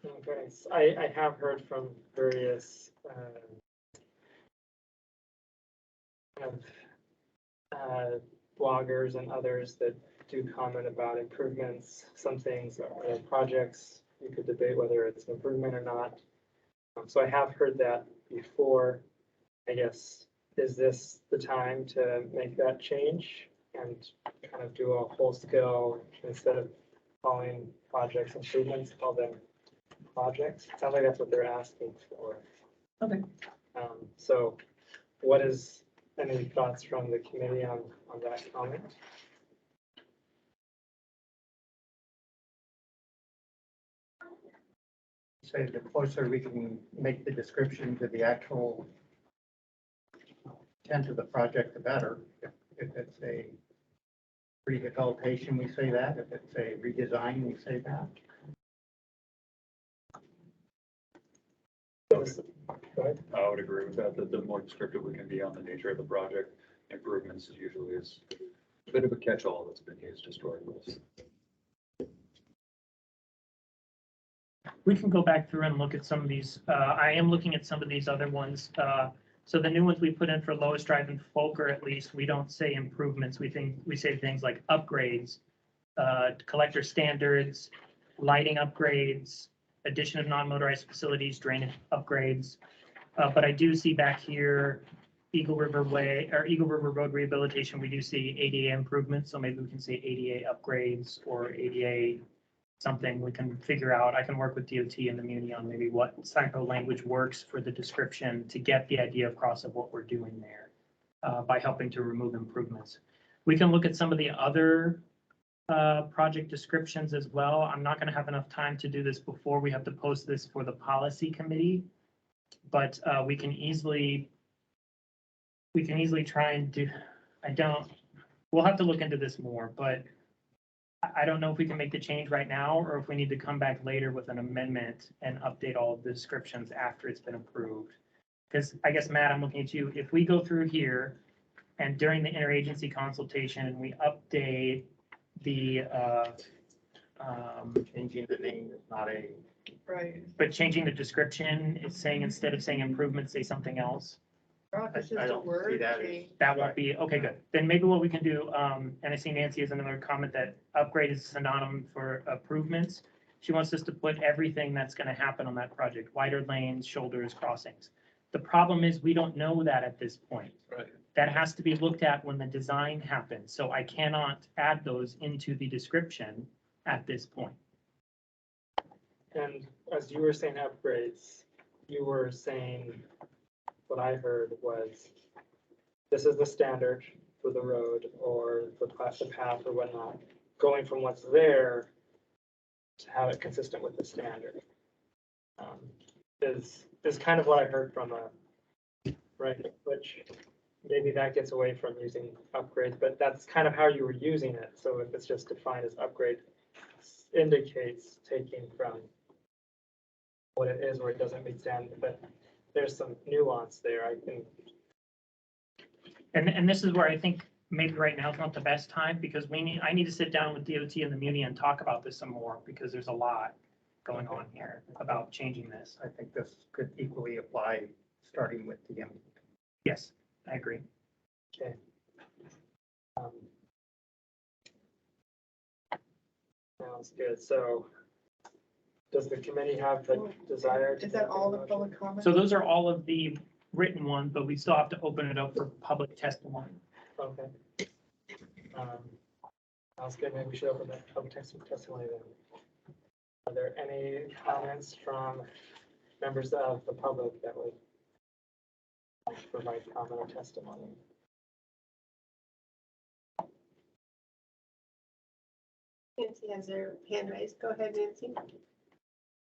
Speaker 1: Okay, so I have heard from various kind of bloggers and others that do comment about improvements. Some things are projects, you could debate whether it's an improvement or not. So I have heard that before. I guess, is this the time to make that change and kind of do a whole scale, instead of calling projects improvements, call them projects? It sounds like that's what they're asking for.
Speaker 2: Okay.
Speaker 1: So what is, any thoughts from the committee on that comment?
Speaker 9: Say the closer we can make the description to the actual intent of the project, the better. If it's a rehabilitation, we say that. If it's a redesign, we say that.
Speaker 1: Go ahead.
Speaker 11: I would agree with that, that the more descriptive we can be on the nature of the project, improvements usually is a bit of a catch-all that's been used historically.
Speaker 2: We can go back through and look at some of these. I am looking at some of these other ones. So the new ones we put in for Lowest Drive and Folker, at least, we don't say improvements. We say things like upgrades, collector standards, lighting upgrades, addition of non-motorized facilities, drainage upgrades. But I do see back here, Eagle River Way or Eagle River Road Rehabilitation, we do see ADA improvements. So maybe we can say ADA upgrades or ADA something we can figure out. I can work with DOT and the Muni on maybe what type of language works for the description to get the idea across of what we're doing there by helping to remove improvements. We can look at some of the other project descriptions as well. I'm not going to have enough time to do this before we have to post this for the policy committee, but we can easily try and do, we'll have to look into this more, but I don't know if we can make the change right now or if we need to come back later with an amendment and update all of the descriptions after it's been approved. Because I guess, Matt, I'm looking at you. If we go through here and during the interagency consultation, we update the
Speaker 9: Changing the name is not a,
Speaker 5: Right.
Speaker 2: but changing the description is saying, instead of saying improvement, say something else.
Speaker 5: It's just
Speaker 9: I
Speaker 5: a
Speaker 9: don't see
Speaker 5: word
Speaker 9: that as-
Speaker 5: change.
Speaker 2: That won't be, okay, good. Then maybe what we can do, and I see Nancy has another comment that upgrade is synonym for improvements. She wants us to put everything that's gonna happen on that project, wider lanes, shoulders, crossings. The problem is we don't know that at this point.
Speaker 3: Right.
Speaker 2: That has to be looked at when the design happens, so I cannot add those into the description at this point.
Speaker 1: And as you were saying upgrades, you were saying, what I heard was, this is the standard for the road or the path or whatnot, going from what's there to have it consistent with the standard. Is kind of what I heard from right, which maybe that gets away from using upgrades, but that's kind of how you were using it. So if it's just defined as upgrade, indicates taking from what it is or it doesn't meet standard, but there's some nuance there. I think.
Speaker 2: And this is where I think maybe right now is not the best time because I need to sit down with DOT and the Muni and talk about this some more because there's a lot going on here about changing this.
Speaker 9: I think this could equally apply, starting with the M.
Speaker 2: Yes, I agree.
Speaker 1: Okay. Sounds good. So does the committee have the desire?
Speaker 5: Is that all the public comments?
Speaker 2: So those are all of the written ones, but we still have to open it up for public testimony.
Speaker 1: Okay. Sounds good. Maybe we should open that public testimony then. Are there any comments from members of the public that would provide comment or testimony.
Speaker 7: Nancy has her hand raised. Go ahead, Nancy.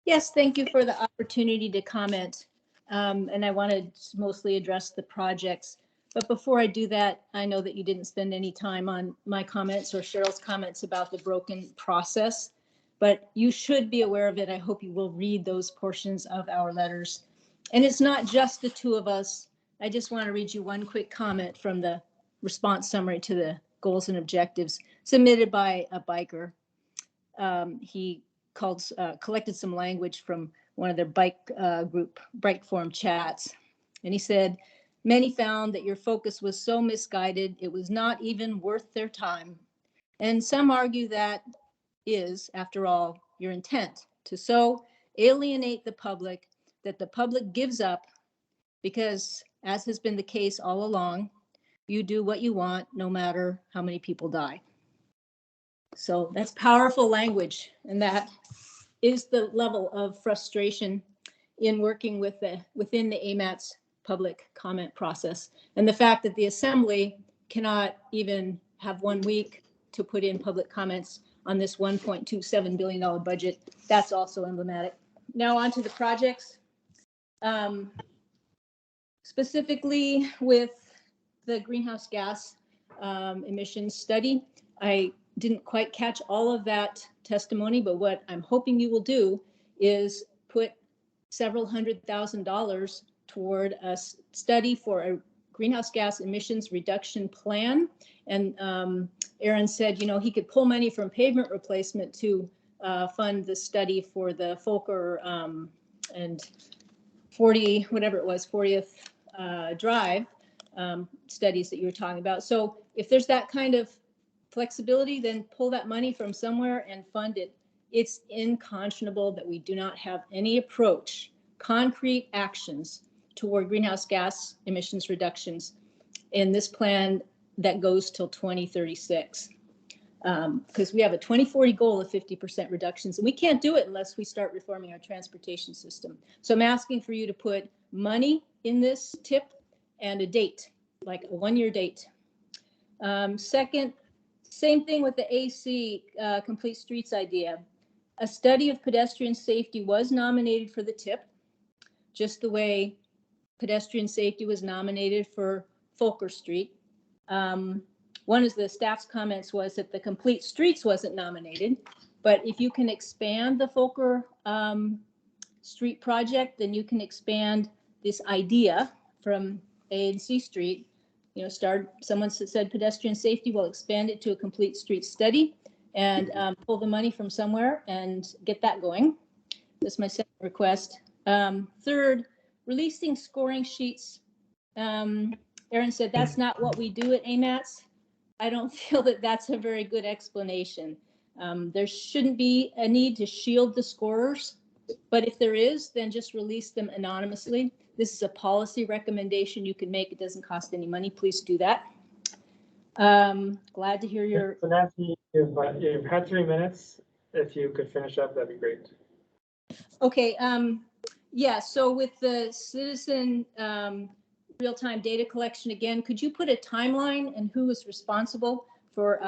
Speaker 12: Yes, thank you for the opportunity to comment. And I wanted to mostly address the projects. But before I do that, I know that you didn't spend any time on my comments or Cheryl's comments about the broken process, but you should be aware of it. I hope you will read those portions of our letters. And it's not just the two of us. I just want to read you one quick comment from the response summary to the goals and objectives submitted by a biker. He collected some language from one of their bike forum chats. And he said, many found that your focus was so misguided, it was not even worth their time. And some argue that is, after all, your intent to so alienate the public that the public gives up because, as has been the case all along, you do what you want no matter how many people die. So that's powerful language, and that is the level of frustration in working within the AMATS public comment process. And the fact that the Assembly cannot even have 1 week to put in public comments on this $1.27 billion budget, that's also emblematic. Now on to the projects. Specifically with the greenhouse gas emissions study, I didn't quite catch all of that testimony, but what I'm hoping you will do is put several $100,000 toward a study for a greenhouse gas emissions reduction plan. And Aaron said, you know, he could pull money from pavement replacement to fund the study for the Folker and 40, whatever it was, 40th Drive studies that you were talking about. So if there's that kind of flexibility, then pull that money from somewhere and fund it. It's unconscionable that we do not have any approach, concrete actions toward greenhouse gas emissions reductions in this plan that goes till 2036. Because we have a 2040 goal of 50% reductions, and we can't do it unless we start reforming our transportation system. So I'm asking for you to put money in this tip and a date, like a 1-year date. Second, same thing with the AC Complete Streets idea. A study of pedestrian safety was nominated for the tip, just the way pedestrian safety was nominated for Folker Street. One of the staff's comments was that the Complete Streets wasn't nominated, but if you can expand the Folker Street project, then you can expand this idea from A and C Street. You know, someone said pedestrian safety, will expand it to a complete street study and pull the money from somewhere and get that going. That's my second request. Third, releasing scoring sheets. Aaron said that's not what we do at AMATS. I don't feel that that's a very good explanation. There shouldn't be a need to shield the scorers, but if there is, then just release them anonymously. This is a policy recommendation you can make. It doesn't cost any money. Please do that. Glad to hear your.
Speaker 1: So Nancy, you've had 3 minutes. If you could finish up, that'd be great.
Speaker 12: Okay. Yeah. So with the citizen real-time data collection again, could you put a timeline and who is responsible for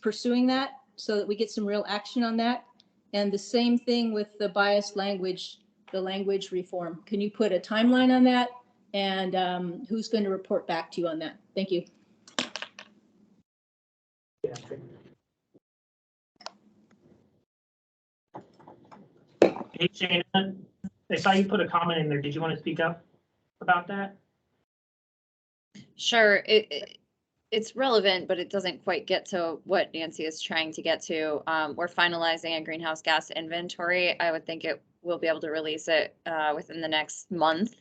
Speaker 12: pursuing that so that we get some real action on that? And the same thing with the biased language, the language reform. Can you put a timeline on that? And who's going to report back to you on that? Thank you.
Speaker 1: Yeah.
Speaker 2: Hey, Shana, I saw you put a comment in there. Did you want to speak up about that?
Speaker 4: Sure, it's relevant, but it doesn't quite get to what Nancy is trying to get to. We're finalizing a greenhouse gas inventory. I would think it will be able to release it within the next month.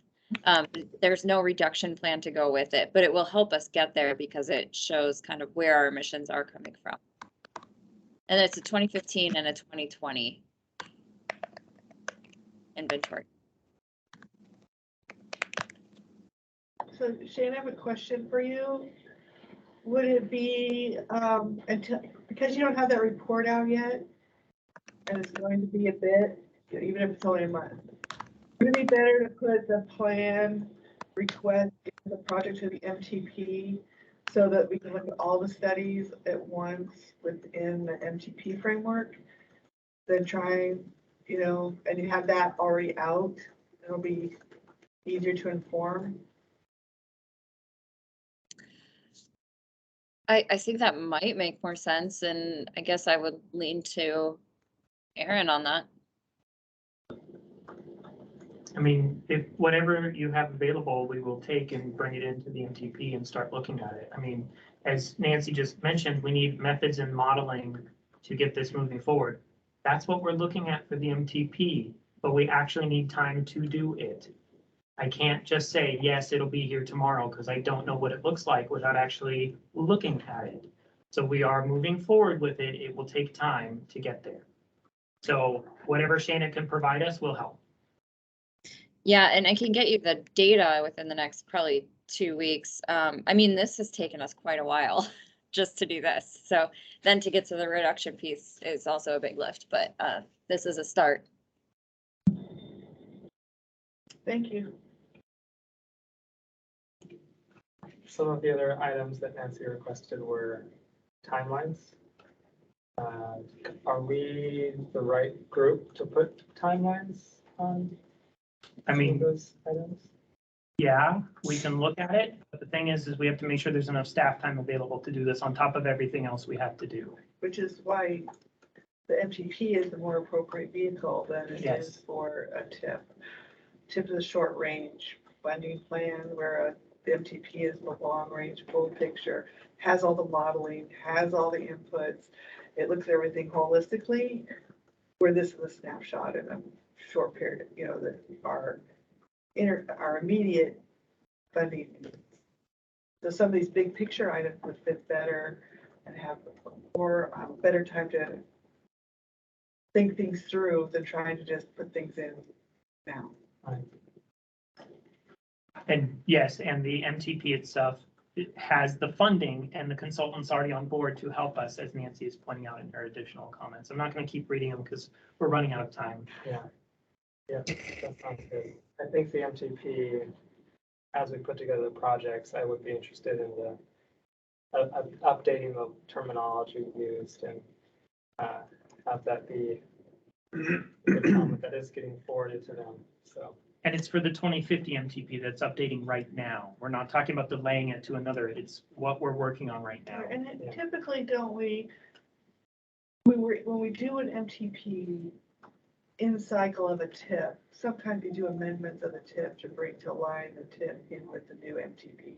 Speaker 4: There's no reduction plan to go with it, but it will help us get there because it shows kind of where our emissions are coming from. And it's a 2015 and a 2020 inventory.
Speaker 5: So Shane, I have a question for you. Would it be, because you don't have that report out yet, and it's going to be a bit, even if it's only a month, would it be better to put the plan request the project to the MTP so that we can look at all the studies at once within the MTP framework. Then try, and you have that already out, it'll be easier to inform.
Speaker 4: I think that might make more sense, and I guess I would lean to Aaron on that.
Speaker 2: I mean, if whatever you have available, we will take and bring it into the MTP and start looking at it. I mean, as Nancy just mentioned, we need methods and modeling to get this moving forward. That's what we're looking at for the MTP, but we actually need time to do it. I can't just say, yes, it'll be here tomorrow, because I don't know what it looks like without actually looking at it. So we are moving forward with it. It will take time to get there. So whatever Shana can provide us will help.
Speaker 4: Yeah, and I can get you the data within the next probably 2 weeks. I mean, this has taken us quite a while just to do this. So then to get to the reduction piece is also a big lift, but this is a start.
Speaker 5: Thank you.
Speaker 1: Some of the other items that Nancy requested were timelines. Are we the right group to put timelines on
Speaker 2: I
Speaker 1: some of
Speaker 2: mean,
Speaker 1: those items?
Speaker 2: yeah, we can look at it, but the thing is we have to make sure there's enough staff time available to do this on top of everything else we have to do.
Speaker 5: Which is why the MTP is the more appropriate vehicle than it
Speaker 2: Yes.
Speaker 5: is for a TIP. TIP is a short range funding plan where the MTP is the long range full picture, has all the modeling, has all the inputs. It looks at everything holistically, where this is a snapshot in a short period, that our immediate funding needs. So some of these big picture items would fit better and have more, better time to think things through than trying to just put things in now.
Speaker 2: And yes, and the MTP itself, it has the funding and the consultants already on board to help us, as Nancy is pointing out in her additional comments. I'm not going to keep reading them because we're running out of time.
Speaker 1: Yeah, that sounds good. I think the MTP, as we put together the projects, I would be interested in the updating the terminology used and have that be the comment that is getting forwarded to them, so.
Speaker 2: And it's for the 2050 MTP that's updating right now. We're not talking about delaying it to another. It's what we're working on right now.
Speaker 5: And
Speaker 1: Yeah.
Speaker 5: typically, don't we, when we do an MTP in cycle of a TIP, sometimes you do amendments of the TIP to bring to align the TIP in with the new MTP.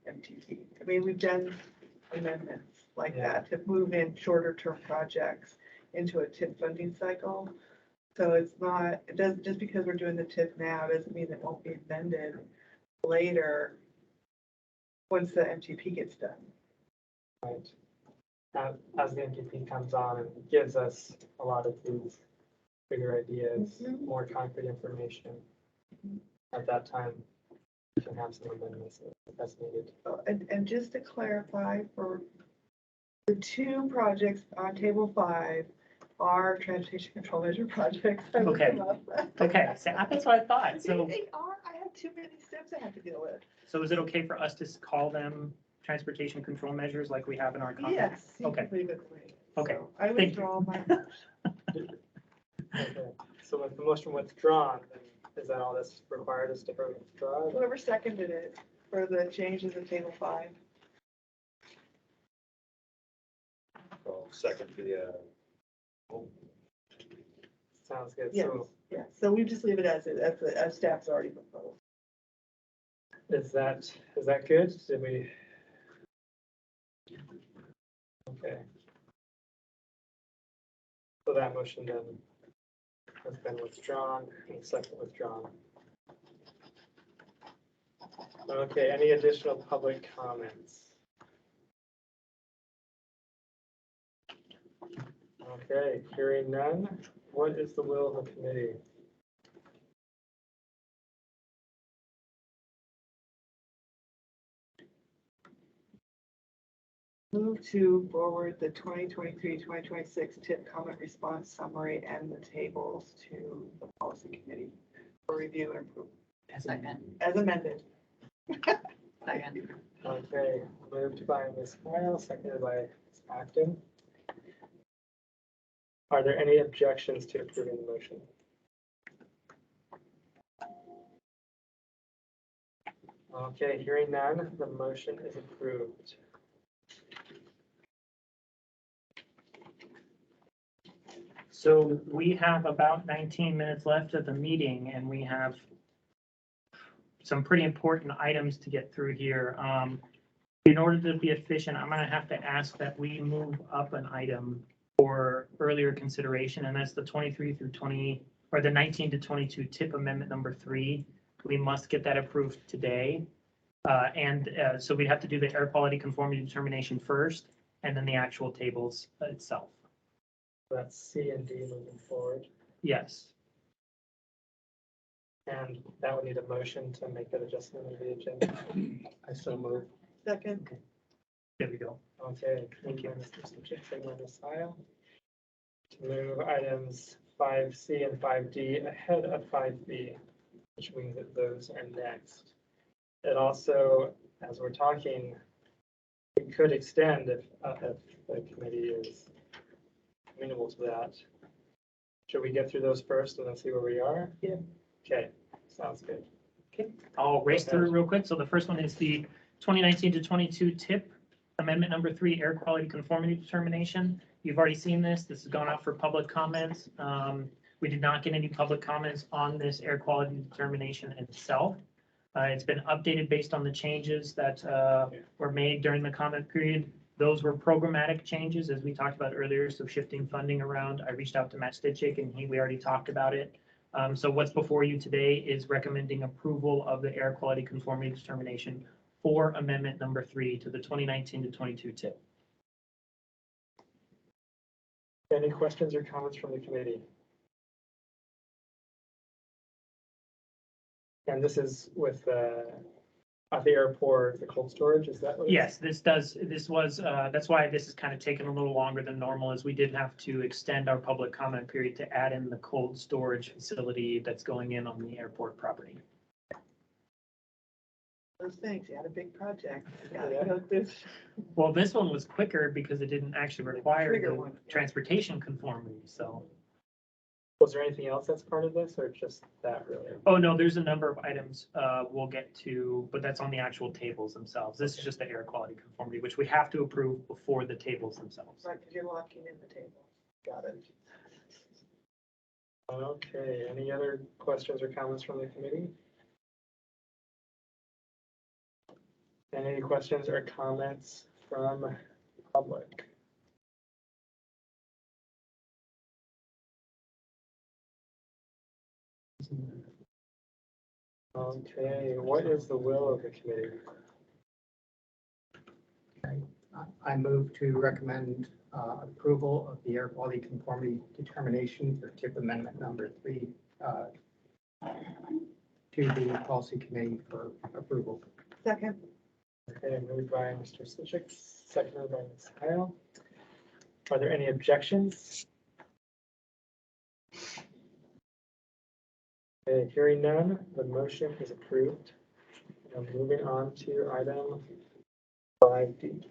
Speaker 5: I mean, we've done amendments like that to move in shorter term projects into a TIP funding cycle. So it's not, it doesn't, just because we're doing the TIP now doesn't mean it won't be amended later once the MTP gets done.
Speaker 1: Right. As the MTP comes on and gives us a lot of these bigger ideas, more concrete information, at that time, we can have some amendments if that's needed.
Speaker 5: And just to clarify, for the two projects on table 5 are transportation control measure projects. I looked
Speaker 2: Okay.
Speaker 5: them up.
Speaker 2: Okay, so that's what I thought. So,
Speaker 5: They are, I have too many steps I have to deal with.
Speaker 2: so is it okay for us to call them transportation control measures like we have in our contract?
Speaker 5: Yes. you
Speaker 2: Okay.
Speaker 5: can leave it with me.
Speaker 2: Okay,
Speaker 5: So I
Speaker 2: thank you.
Speaker 5: withdraw my.
Speaker 1: Okay, so with the motion withdrawn, then is that all that's required is to withdraw?
Speaker 5: Whoever seconded it for the changes in table 5.
Speaker 11: Second, the,
Speaker 1: Sounds good.
Speaker 5: Yes,
Speaker 1: So
Speaker 5: yeah, so we just leave it as staff's already proposed.
Speaker 1: is that good? Did we? Okay. So that motion then has been withdrawn, and second withdrawn. Okay, any additional public comments? Okay, hearing none, what is the will of the committee?
Speaker 5: Move to forward the 2023-2026 TIP comment response summary and the tables to the policy committee for review and approval
Speaker 6: Second.
Speaker 5: as amended.
Speaker 6: Second.
Speaker 1: Okay, moved by Ms. Kyle, seconded by Ms. Acton. Are there any objections to approving the motion? Okay, hearing none, the motion is approved.
Speaker 2: So we have about 19 minutes left of the meeting and we have some pretty important items to get through here. In order to be efficient, I'm gonna have to ask that we move up an item for earlier consideration, and that's the 23 through 20, or the 19 to 22 tip amendment number 3. We must get that approved today. So we'd have to do the air quality conformity determination first, and then the actual tables itself.
Speaker 1: That's C and D moving forward,
Speaker 2: Yes.
Speaker 1: and that would need a motion to make that adjustment of the agenda.
Speaker 3: I so move.
Speaker 5: Second,
Speaker 2: There we go.
Speaker 1: Okay,
Speaker 2: Thank you.
Speaker 1: Mr. Suchek, second by Ms. Kyle. To move items 5C and 5D ahead of 5B, which means that those are next. It also, as we're talking, we could extend if the committee is amenable to that. Should we get through those first and then see where we are?
Speaker 2: Yeah.
Speaker 1: Okay, sounds good.
Speaker 2: I'll race through real quick. So the first one is the 2019 to 22 tip amendment number 3, air quality conformity determination. You've already seen this. This has gone out for public comments. We did not get any public comments on this air quality determination itself. It's been updated based on the changes that were made during the comment period. Those were programmatic changes, as we talked about earlier, so shifting funding around. I reached out to Matt Stitchick and we already talked about it. So what's before you today is recommending approval of the air quality conformity determination for amendment number 3 to the 2019 to 22 tip.
Speaker 1: Any questions or comments from the committee? And this is with at the airport, the cold storage, is that what?
Speaker 2: Yes, this was, that's why this is kind of taking a little longer than normal, as we did have to extend our public comment period to add in the cold storage facility that's going in on the airport property.
Speaker 5: those things, you had a big project. You
Speaker 1: Yeah.
Speaker 5: gotta go through.
Speaker 2: Well, this one was quicker because it didn't actually require
Speaker 5: Trigger
Speaker 2: the
Speaker 5: one, yeah.
Speaker 2: transportation conformity, so.
Speaker 1: Was there anything else that's part of this or just that really?
Speaker 2: Oh, no, there's a number of items we'll get to, but that's on the actual tables themselves. This is just the air quality conformity, which we have to approve before the tables themselves.
Speaker 5: Right, because you're locking in the table.
Speaker 1: Got it. Okay, any other questions or comments from the committee? And any questions or comments from public? Okay, what is the will of the committee?
Speaker 9: I move to recommend approval of the air quality conformity determination for tip amendment number 3 to the policy committee for approval.
Speaker 5: Second,
Speaker 1: Okay, moved by Mr. Suchek, seconded by Ms. Kyle. Are there any objections? Okay, hearing none, the motion is approved. Now moving on to item 5D.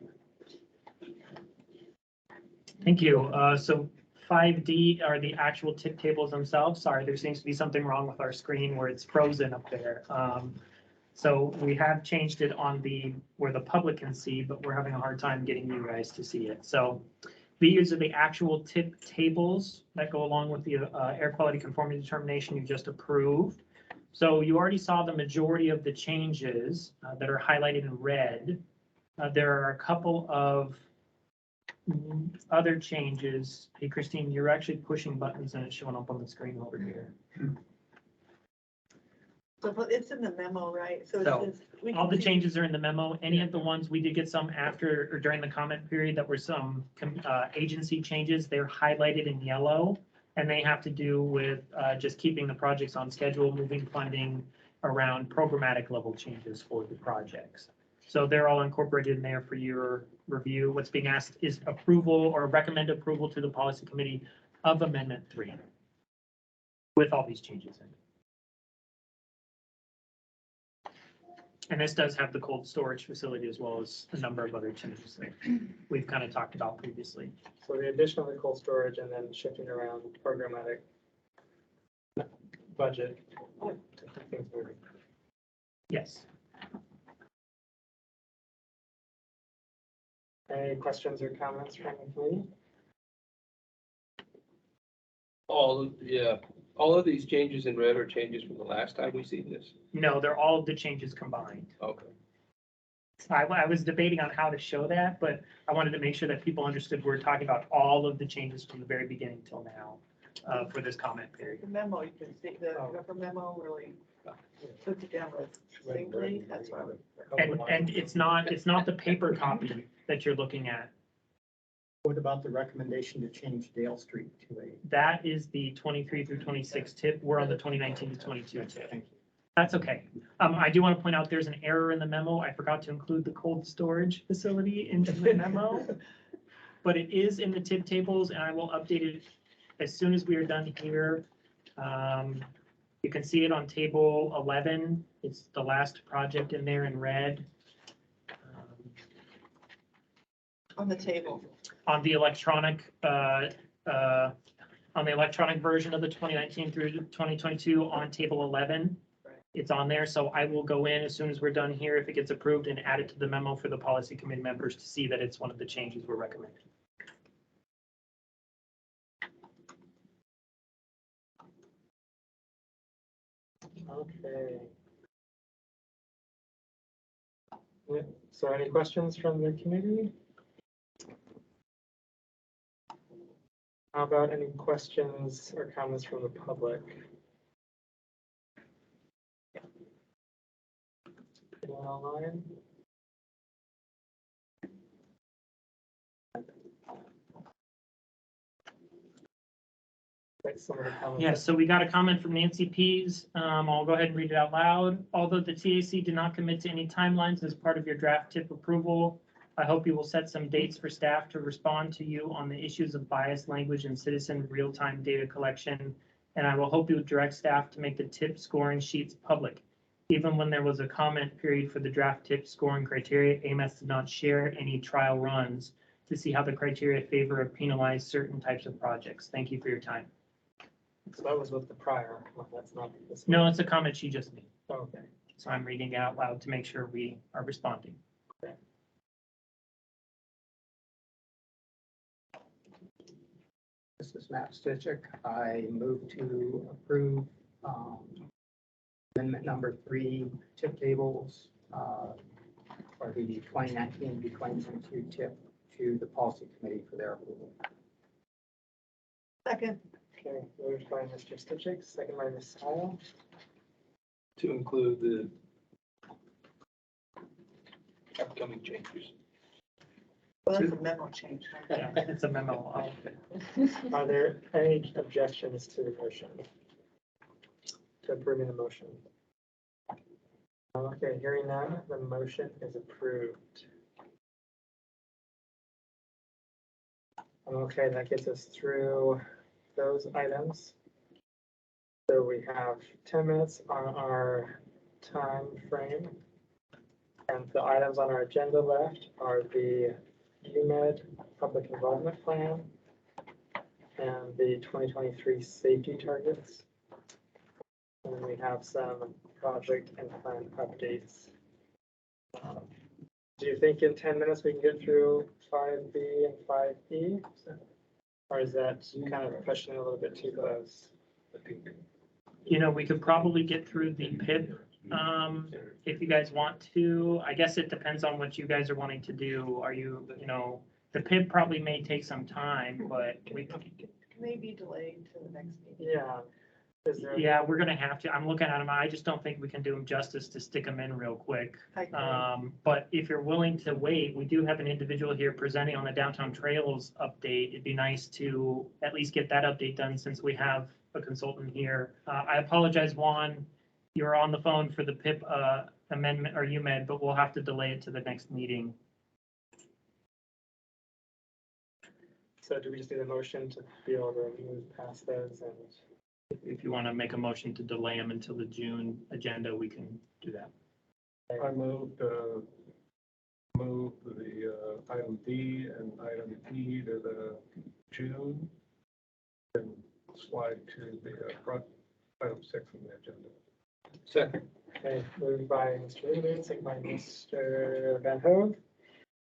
Speaker 2: Thank you. So 5D are the actual tip tables themselves. Sorry, there seems to be something wrong with our screen where it's frozen up there. So we have changed it on where the public can see, but we're having a hard time getting you guys to see it. So these are the actual tip tables that go along with the air quality conformity determination you just approved. So you already saw the majority of the changes that are highlighted in red. There are a couple of other changes. Hey, Christine, you're actually pushing buttons and it's showing up on the screen over here.
Speaker 5: so but it's in the memo, right? So
Speaker 2: So,
Speaker 5: it's just. we
Speaker 2: All
Speaker 5: can
Speaker 2: the
Speaker 5: see-
Speaker 2: changes are in the memo. Any of the ones, we did get some after or during the comment period that were some agency changes. They're highlighted in yellow. And they have to do with just keeping the projects on schedule, moving funding around programmatic level changes for the projects. So they're all incorporated in there for your review. What's being asked is approval or recommend approval to the policy committee of amendment 3 with all these changes in. And this does have the cold storage facility as well as a number of other changes that we've kind of talked about previously.
Speaker 1: So the addition of the cold storage and then shifting around programmatic budget. to keep things moving.
Speaker 2: Yes.
Speaker 1: Any questions or comments from the committee?
Speaker 3: All of these changes in red are changes from the last time we seen this?
Speaker 2: No, they're all of the changes combined.
Speaker 3: Okay.
Speaker 2: I was debating on how to show that, but I wanted to make sure that people understood we're talking about all of the changes from the very beginning till now for this comment period.
Speaker 5: The memo, you can see the cover memo really puts it down with succinctly, that's why.
Speaker 2: And it's not the paper copy that you're looking at.
Speaker 9: What about the recommendation to change Dale Street to a?
Speaker 2: That is the 23 through 26 tip. We're on the 2019 to 22 tip.
Speaker 9: Thank you.
Speaker 2: That's okay. I do want to point out there's an error in the memo. I forgot to include the cold storage facility into the memo. But it is in the tip tables and I will update it as soon as we are done here. You can see it on table 11. It's the last project in there in red.
Speaker 5: On the table.
Speaker 2: On the electronic version of the 2019 through 2022 on table 11. It's on there, so I will go in as soon as we're done here, if it gets approved, and add it to the memo for the policy committee members to see that it's one of the changes we're recommending.
Speaker 1: Okay. Yeah, so any questions from the committee? How about any questions or comments from the public? Anyone online? Like some of the comments.
Speaker 2: Yeah, so we got a comment from Nancy Pease. I'll go ahead and read it out loud. Although the TAC did not commit to any timelines as part of your draft tip approval, I hope you will set some dates for staff to respond to you on the issues of bias language and citizen real-time data collection. And I will hope you direct staff to make the tip scoring sheets public. Even when there was a comment period for the draft tip scoring criteria, AMATS did not share any trial runs to see how the criteria favor or penalize certain types of projects. Thank you for your time.
Speaker 1: So that was with the prior one, that's not this
Speaker 2: No,
Speaker 1: one.
Speaker 2: it's a comment she just made.
Speaker 1: Okay.
Speaker 2: So I'm reading it out loud to make sure we are responding.
Speaker 9: This is Matt Stitchick. I move to approve amendment number 3, tip tables for the 2019 to 2022 tip to the policy committee for their approval.
Speaker 5: Second.
Speaker 1: Okay, moved by Mr. Stitchick, second by Ms. Sile.
Speaker 3: To include the upcoming changes.
Speaker 5: Well, that's a memo change.
Speaker 2: Yeah, it's a memo.
Speaker 1: Are there any objections to the motion? To approving the motion? Okay, hearing none, the motion is approved. Okay, that gets us through those items. So we have 10 minutes on our time frame. And the items on our agenda left are the UMed Public Involvement Plan and the 2023 safety targets. And then we have some project and plan updates. Do you think in 10 minutes we can get through 5B and 5E? Or is that kind of pushing it a little bit too close?
Speaker 2: You know, we could probably get through the PIP if you guys want to. I guess it depends on what you guys are wanting to do. Are you, the PIP probably may take some time, but we
Speaker 5: Can they be delayed to the next meeting?
Speaker 1: Yeah. Is there?
Speaker 2: yeah, we're gonna have to. I'm looking at them. I just don't think we can do them justice to stick them in real quick.
Speaker 5: I agree.
Speaker 2: But if you're willing to wait, we do have an individual here presenting on the downtown trails update. It'd be nice to at least get that update done since we have a consultant here. I apologize, Juan, you're on the phone for the PIP amendment or UMed, but we'll have to delay it to the next meeting.
Speaker 1: So do we just need a motion to be able to move past those and?
Speaker 2: If you want to make a motion to delay them until the June agenda, we can do that.
Speaker 3: I move the item B and item E to the June and slide to the item 6 on the agenda. Second.
Speaker 1: Okay, moved by Mr. Ruben, second by Mr. Van Hoen.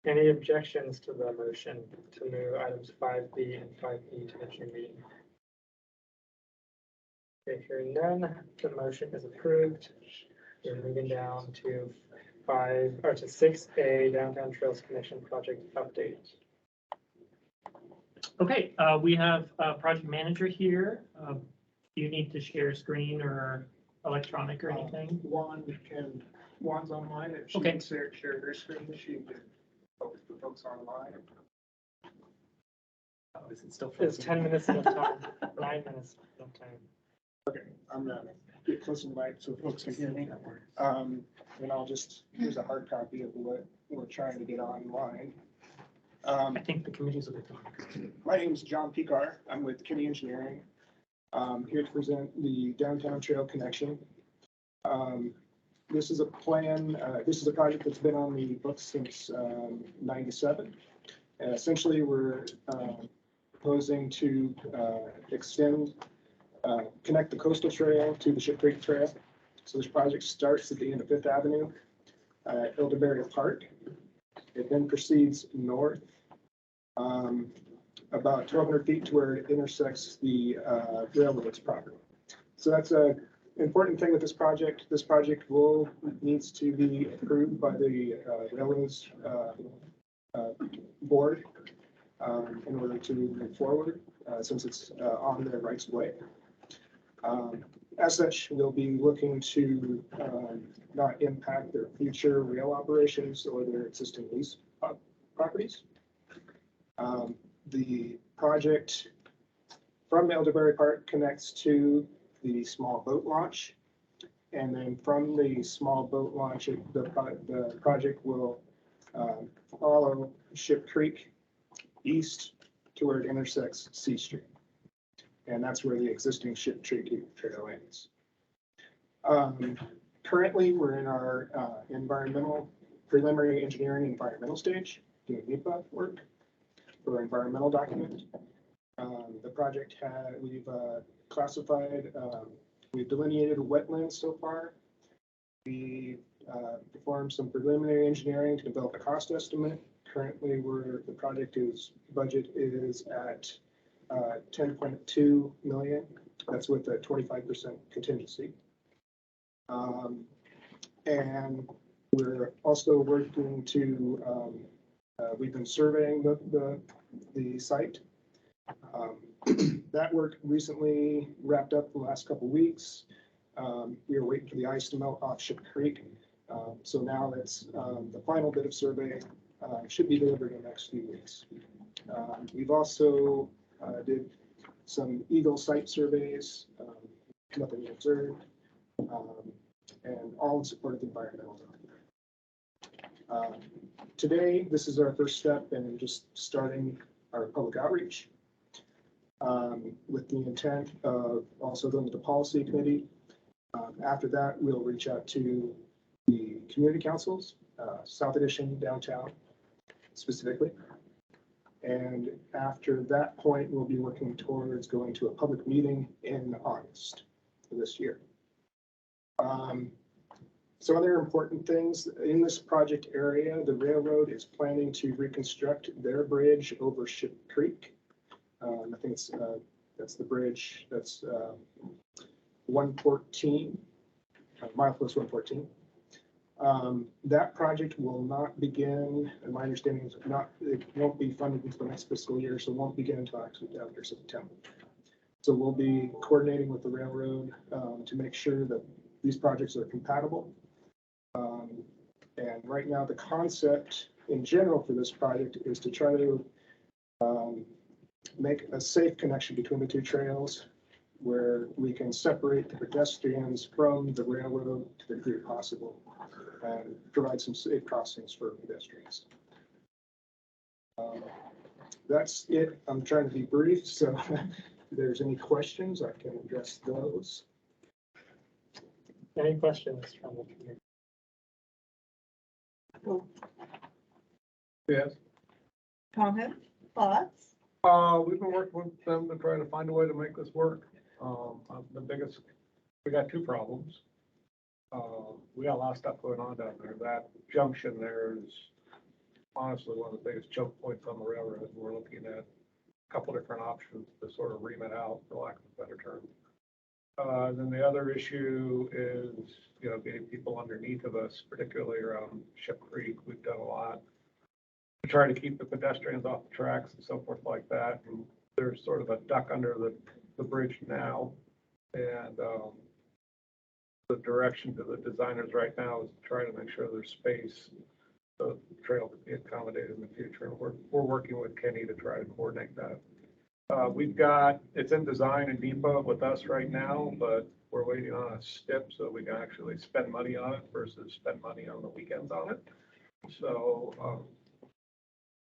Speaker 1: Any objections to the motion to move items 5B and 5E to the June meeting? Okay, hearing none, the motion is approved. We're moving down to 6A, Downtown Trails Connection Project Update.
Speaker 2: Okay, we have a project manager here. Do you need to share screen or electronic or anything?
Speaker 3: Juan's online. If she
Speaker 2: Okay.
Speaker 3: can share her screen, she can focus the folks online.
Speaker 2: Is it still?
Speaker 1: It's 10 minutes at a time, 9 minutes at a time.
Speaker 13: Okay, I'm gonna get close to the mic so folks can hear me. And I'll just, here's a hard copy of what we're trying to get online.
Speaker 2: I think the committee's a bit.
Speaker 13: My name is John Picar. I'm with Kinney Engineering. Here to present the Downtown Trail Connection. This is a plan, this is a project that's been on the books since 97. Essentially, we're proposing to connect the coastal trail to the Ship Creek Trail. So this project starts at the end of 5th Avenue at Elderberry Park. It then proceeds north about 1,200 feet to where it intersects the railroad's property. So that's an important thing with this project. This project needs to be approved by the railroad's board in order to move forward, since it's on their rights of way. As such, we'll be looking to not impact their future rail operations or their existing lease properties. The project from Elderberry Park connects to the small boat launch. And then from the small boat launch, the project will follow Ship Creek east to where it intersects C Street. And that's where the existing Ship Creek Trail ends. Currently, we're in our preliminary engineering environmental stage, doing NEPA work for our environmental document. The project we've classified, we've delineated wetlands so far. We performed some preliminary engineering to develop a cost estimate. Currently, the project budget is at 10.2 million. That's with a 25% contingency. And we're also working to, we've been surveying the site. That work recently wrapped up the last couple of weeks. We were waiting for the ice to melt off Ship Creek. So now it's the final bit of survey should be delivered in the next few weeks. We've also did some Eagle site surveys, nothing observed, and all in support of the environmental document. Today, this is our first step in just starting our public outreach with the intent of also going to the policy committee. After that, we'll reach out to the community councils, South Edition, downtown specifically. And after that point, we'll be working towards going to a public meeting in August of this year. Some other important things in this project area, the railroad is planning to reconstruct their bridge over Ship Creek. I think that's the bridge that's 114, milepost 114. That project will not begin, and my understanding is it won't be funded until the next fiscal year, so it won't begin until actually after September. So we'll be coordinating with the railroad to make sure that these projects are compatible. And right now, the concept in general for this project is to try to make a safe connection between the two trails where we can separate the pedestrians from the railroad to the degree possible and provide some safe crossings for pedestrians. That's it. I'm trying to be brief, so if there's any questions, I can address those.
Speaker 1: Any questions from the community?
Speaker 3: Yes.
Speaker 5: Comment, thoughts?
Speaker 3: We've been working with them to try to find a way to make this work. The biggest, we got two problems. We got a lot of stuff going on down there. That junction there is honestly one of the biggest choke points on the railroad. We're looking at a couple different options to sort of ream it out, for lack of a better term. Then the other issue is, getting people underneath of us, particularly around Ship Creek. We've done a lot to try to keep the pedestrians off the tracks and so forth like that. And there's sort of a duck under the bridge now. And the direction to the designers right now is to try to make sure there's space so the trail can be accommodated in the future. And we're working with Kenny to try to coordinate that. It's in design in NEPA with us right now, but we're waiting on a STIP so we can actually spend money on it versus spend money on the weekends on it. So,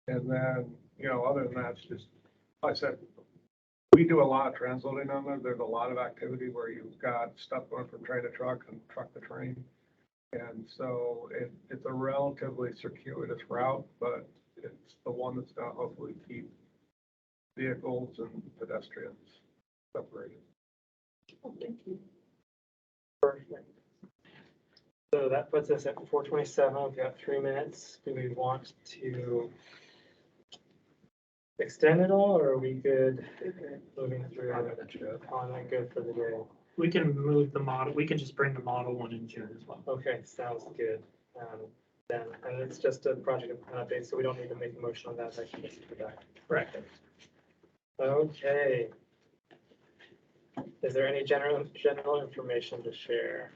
Speaker 3: and then, other than that, it's just, like I said, we do a lot of transloading on there. There's a lot of activity where you've got stuff going from train to truck and truck to train. And so it's a relatively circuitous route, but it's the one that's going to hopefully keep vehicles and pedestrians separated.
Speaker 1: Thank you. Perfect. So that puts us at 4:27. We've got 3 minutes. Do we want to extend it all, or are we good moving through? On that good for the day.
Speaker 2: We can move the model, we can just bring the model one in June as well.
Speaker 1: Okay, sounds good. Then, and it's just a project update, so we don't need to make a motion on that. That can just be back.
Speaker 2: Correct.
Speaker 1: Okay. Is there any general information to share?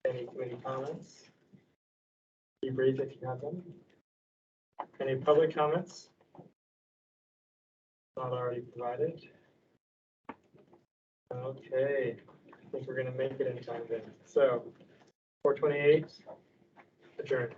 Speaker 1: Any committee comments? Be brief if you have them. Any public comments? Not already provided. Okay, I think we're gonna make it in time then. So, 4:28, adjourned.